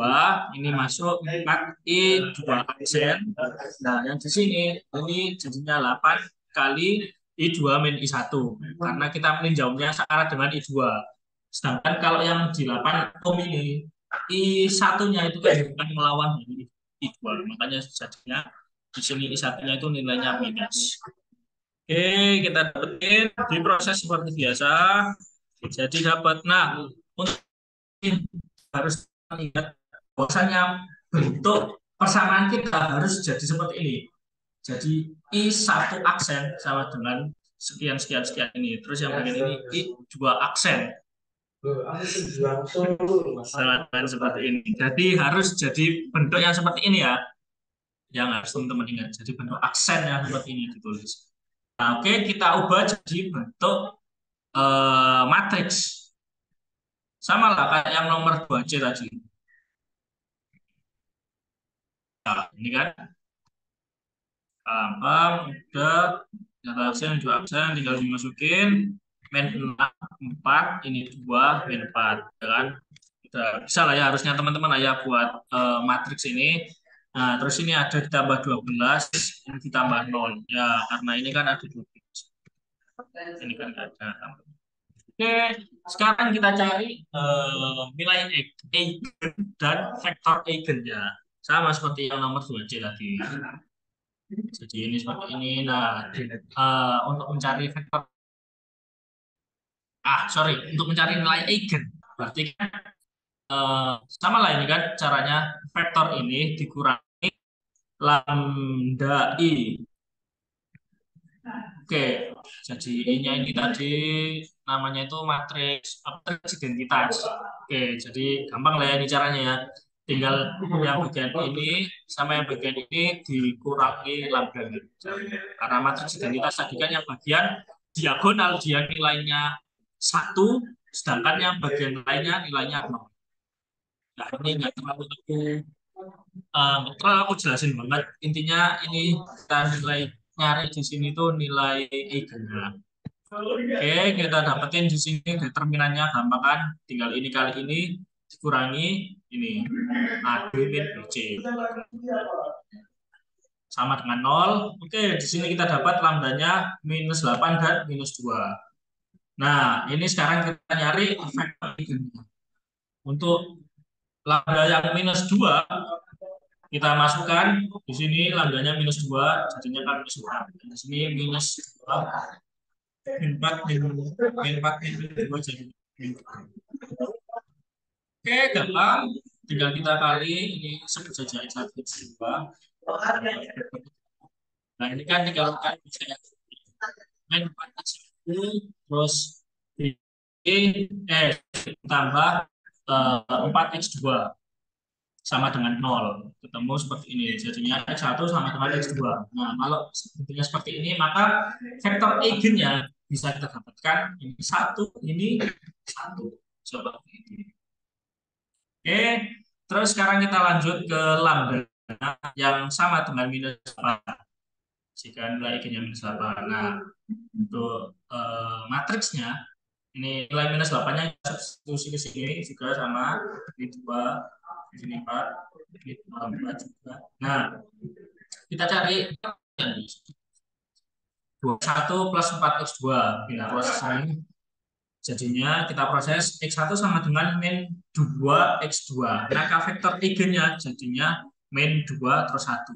Speaker 1: ini masuk 4I2 aksen. Nah, yang di sini ini jadinya 8 kali I2 min I1 karena kita meninjaunya searah dengan I2. Sedangkan kalau yang di 8 ohm ini I1-nya itu kan bukan melawan dari I2. Makanya jadinya di sini I1-nya itu nilainya minus. Oke, kita dapetin diproses seperti biasa. Jadi dapat. Nah, untuk ini harus lihat bahwasanya bentuk persamaan kita harus jadi seperti ini. Jadi I1 aksen sama dengan sekian sekian sekian ini. Terus yang bagian ini I2 aksen sama dengan seperti ini. Jadi harus jadi bentuk yang seperti ini ya. Yang harus teman-teman ingat. Jadi bentuk aksen yang seperti ini ditulis. Nah, oke, kita ubah jadi bentuk matriks. Sama lah kayak yang nomor 2C tadi. Nah, ini kan gampang, udah data aksen, 2 aksen, tinggal dimasukin min 6, 4, ini 2, min 4. Ya kan? Udah bisa lah ya, harusnya teman-teman lah ya buat matriks ini. Nah, terus ini ada ditambah 12, ini ditambah 0. Ya, karena ini kan ada 12. Ini kan nggak ada. Oke, sekarang kita cari nilai eigen dan vektor eigennya. Sama seperti yang nomor 2C tadi. Jadi ini seperti ini. Nah, untuk mencari vektor, untuk mencari nilai eigen, berarti kan sama lah ini kan caranya vektor ini dikurangi lambda i. Oke, jadi ini tadi namanya itu matriks identitas. Oke, jadi gampang lah ya ini caranya ya. Tinggal yang bagian ini sama yang bagian ini dikurangi lambda. Karena matriks identitas tadi kan yang bagian diagonal dia nilainya 1, sedangkan yang bagian lainnya nilainya 0. Nah, ini nggak terlalu aku jelasin banget. Intinya ini kita nyari di sini tuh nilai eigennya. Oke, kita dapetin di sini determinannya gampang kan? Tinggal ini kali ini dikurangi ini. A, B, min, B, C. Sama dengan 0. Oke, di sini kita dapat lambdanya minus 8 dan minus 2. Nah, ini sekarang kita nyari vektor eigennya. Untuk lambda yang minus 2 kita masukkan di sini lambdanya minus 2 jadinya kan minus 2. Di sini minus 2 min 4 min 4 min 2 jadi min 2. Oke, gampang. Tinggal kita kali ini sebut saja X1 X2. Nah, ini kan tinggal kali bisa ya. Min 4 X1 terus tambah 4 X2 sama dengan 0. Ketemu seperti ini. Jadinya X1 sama dengan X2. Nah, kalau bentuknya seperti ini, maka vektor eigennya bisa kita dapatkan ini 1, ini 1. Coba ini. Oke, terus sekarang kita lanjut ke lambda yang sama dengan minus 8. Jika nilai eigennya minus 8. Nah, untuk matriksnya, ini nilai minus 8-nya substitusi ke sini juga sama ini 2, ini 4, ini 4 juga. Nah, kita cari 1 plus 4x2 pindah proses ini. Jadinya kita proses x1 sama dengan min 2x2. Maka vektor eigennya jadinya min 2 terus 1.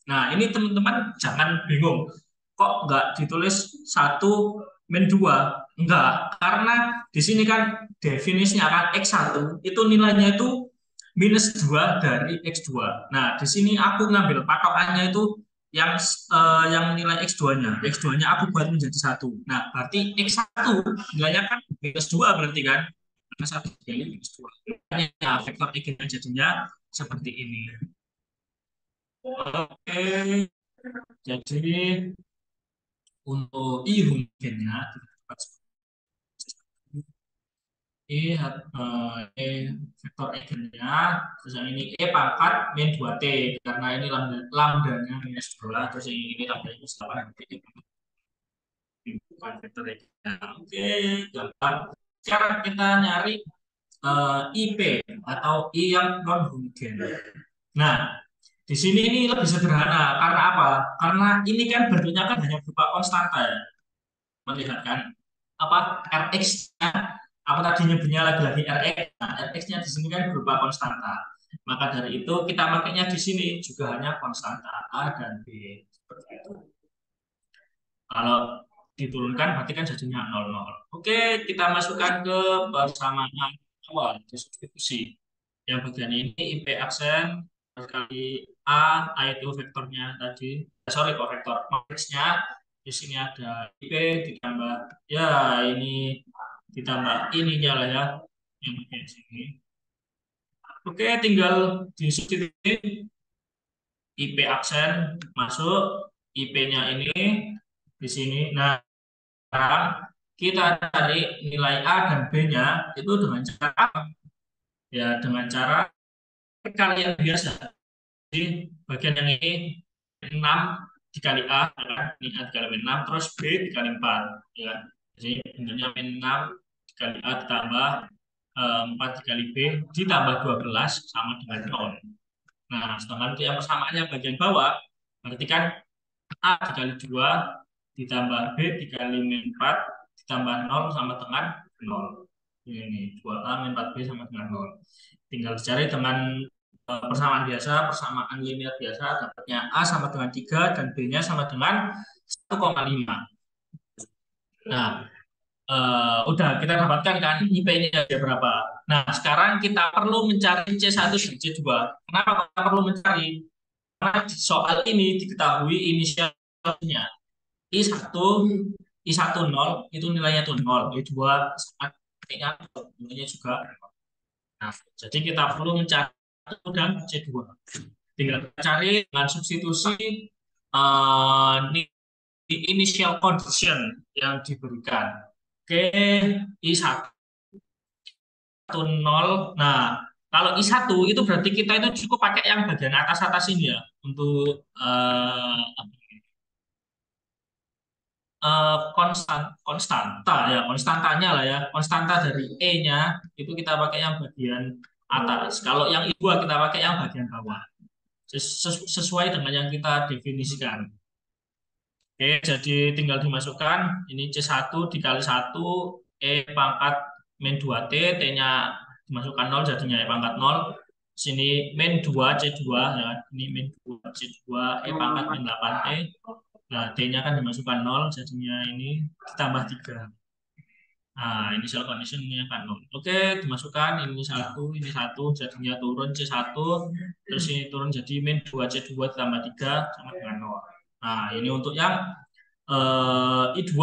Speaker 1: Nah, ini teman-teman jangan bingung. Kok nggak ditulis 1 min 2? Enggak, karena di sini kan definisinya kan x1 itu nilainya itu minus 2 dari x2. Nah, di sini aku ngambil patokannya itu yang nilai x2-nya. X2-nya aku buat menjadi 1. Nah, berarti x1 nilainya kan minus 2 berarti kan? Karena 1 kali minus 2. Makanya vektor eigennya jadinya seperti ini. Oke, jadi untuk I mungkinnya E vektor eigennya, terus yang ini E pangkat min 2T, karena ini lambdanya minus 2, terus yang ini lambdanya minus 8, bukan vektor eigennya. Oke, gampang. Sekarang kita nyari IP atau I yang non homogen. Nah, di sini ini lebih sederhana. Karena apa? Karena ini kan bentuknya kan hanya berupa konstanta ya. Melihat kan apa Rx-nya, apa tadi nyebutnya lagi-lagi Rx. Nah, Rx-nya di sini kan berupa konstanta. Maka dari itu kita makainya di sini juga hanya konstanta A dan B. Seperti itu. Kalau diturunkan berarti kan jadinya 00. Oke, kita masukkan ke persamaan awal di substitusi. Yang bagian ini IP aksen kali A itu vektornya tadi. Sorry kok vektor matriksnya. Di sini ada IP ditambah ya ini ditambah ininya lah ya yang bagian sini. Oke, tinggal disubstitusi IP aksen masuk IP-nya ini di sini. Nah, sekarang kita cari nilai A dan B-nya itu dengan cara apa? Ya, dengan cara perkalian biasa. Jadi bagian yang ini 6 dikali A, ya, ini A dikali 6, terus B dikali 4. Ya. Jadi bentuknya 6 dikali A ditambah 4 dikali B ditambah 12 sama dengan 0. Nah, sedangkan untuk yang persamaannya bagian bawah, berarti kan A dikali 2 ditambah B dikali min 4 ditambah 0 sama dengan 0. Ini 2A min 4B sama dengan 0. Tinggal dicari dengan persamaan biasa, persamaan linear biasa, dapatnya A sama dengan 3 dan B-nya sama dengan 1,5. Nah, udah kita dapatkan kan IP-nya berapa. Nah, sekarang kita perlu mencari C1 dan C2. Kenapa kita perlu mencari? Karena di soal ini diketahui inisialnya I1, I1 0 itu nilainya tuh 0, I2 nilainya juga. Nah, jadi kita perlu mencari C1 dan C2. Tinggal cari dengan substitusi initial condition yang diberikan. Oke, I1 0. Nah, kalau I1 itu berarti kita itu cukup pakai yang bagian atas-atas ini ya untuk konstanta ya, konstantanya lah ya, konstanta dari E-nya itu kita pakai yang bagian atas. Kalau yang I2 kita pakai yang bagian bawah. Sesuai dengan yang kita definisikan. Oke, jadi tinggal dimasukkan ini C1 dikali 1 E pangkat min 2T, T-nya dimasukkan 0 jadinya E pangkat 0. Sini min 2 C2 ya, ini min 2 C2 E pangkat min 8T. Nah, T-nya kan dimasukkan 0 jadinya ini ditambah 3. Nah, initial condition ini akan 0. Oke, dimasukkan ini satu jadinya turun C1, terus ini turun jadi min 2 C2 ditambah 3 sama dengan 0. Nah, ini untuk yang I2.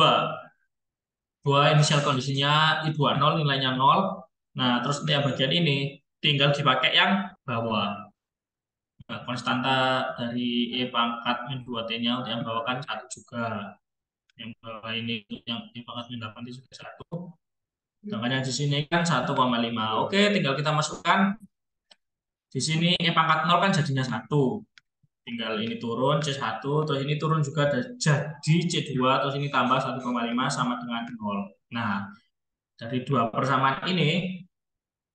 Speaker 1: Dua inisial kondisinya I2 0 nilainya 0. Nah, terus untuk yang bagian ini tinggal dipakai yang bawah. Nah, konstanta dari E pangkat min 2T-nya untuk yang bawah kan 1 juga. Yang bawah ini yang E pangkat min 8 itu juga 1. Sedangkan yang di sini kan 1,5. Oke, tinggal kita masukkan. Di sini E pangkat 0 kan jadinya 1. Tinggal ini turun C1, terus ini turun juga jadi C2, terus ini tambah 1,5 sama dengan 0. Nah, dari dua persamaan ini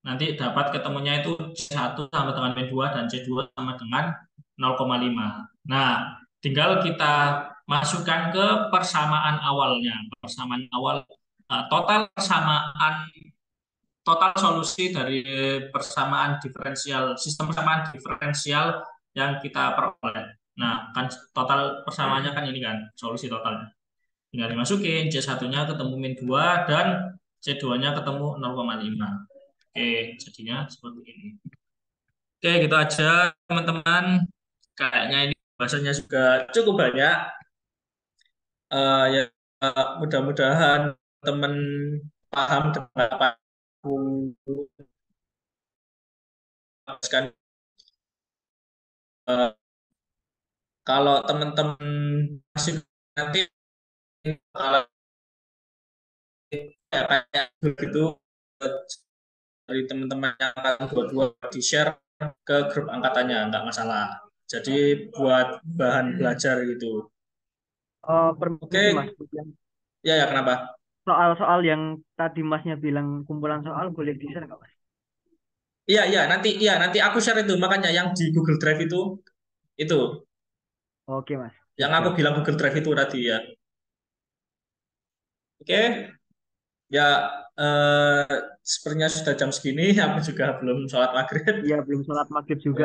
Speaker 1: nanti dapat ketemunya itu C1 sama dengan P2 dan C2 sama dengan 0,5. Nah, tinggal kita masukkan ke persamaan awalnya. Persamaan awal total solusi dari persamaan diferensial, sistem persamaan diferensial yang kita peroleh. Nah, kan total persamaannya kan ini kan, solusi totalnya. Tinggal dimasukin, C1-nya ketemu min 2 dan C2-nya ketemu 0,5. Oke, jadinya seperti ini. Oke, gitu aja teman-teman. Kayaknya ini bahasanya juga cukup banyak. Ya, mudah-mudahan teman paham dengan apa aku jelaskan. Kalau teman-teman masih nanti kalau kayak begitu dari teman-teman yang angkatan 22 di share ke grup angkatannya, nggak masalah. Jadi buat bahan belajar gitu.
Speaker 3: Permisi Mas,
Speaker 1: Oke, ya ya kenapa?
Speaker 3: soal-soal yang tadi Masnya bilang kumpulan soal boleh di-share nggak Mas?
Speaker 1: Iya nanti aku share itu makanya yang di Google Drive itu
Speaker 3: Oke Mas,
Speaker 1: yang aku
Speaker 3: siap-siap.
Speaker 1: bilang Google Drive itu tadi ya. Oke, ya sepertinya sudah jam segini, aku juga belum sholat maghrib.
Speaker 3: Iya belum sholat maghrib juga.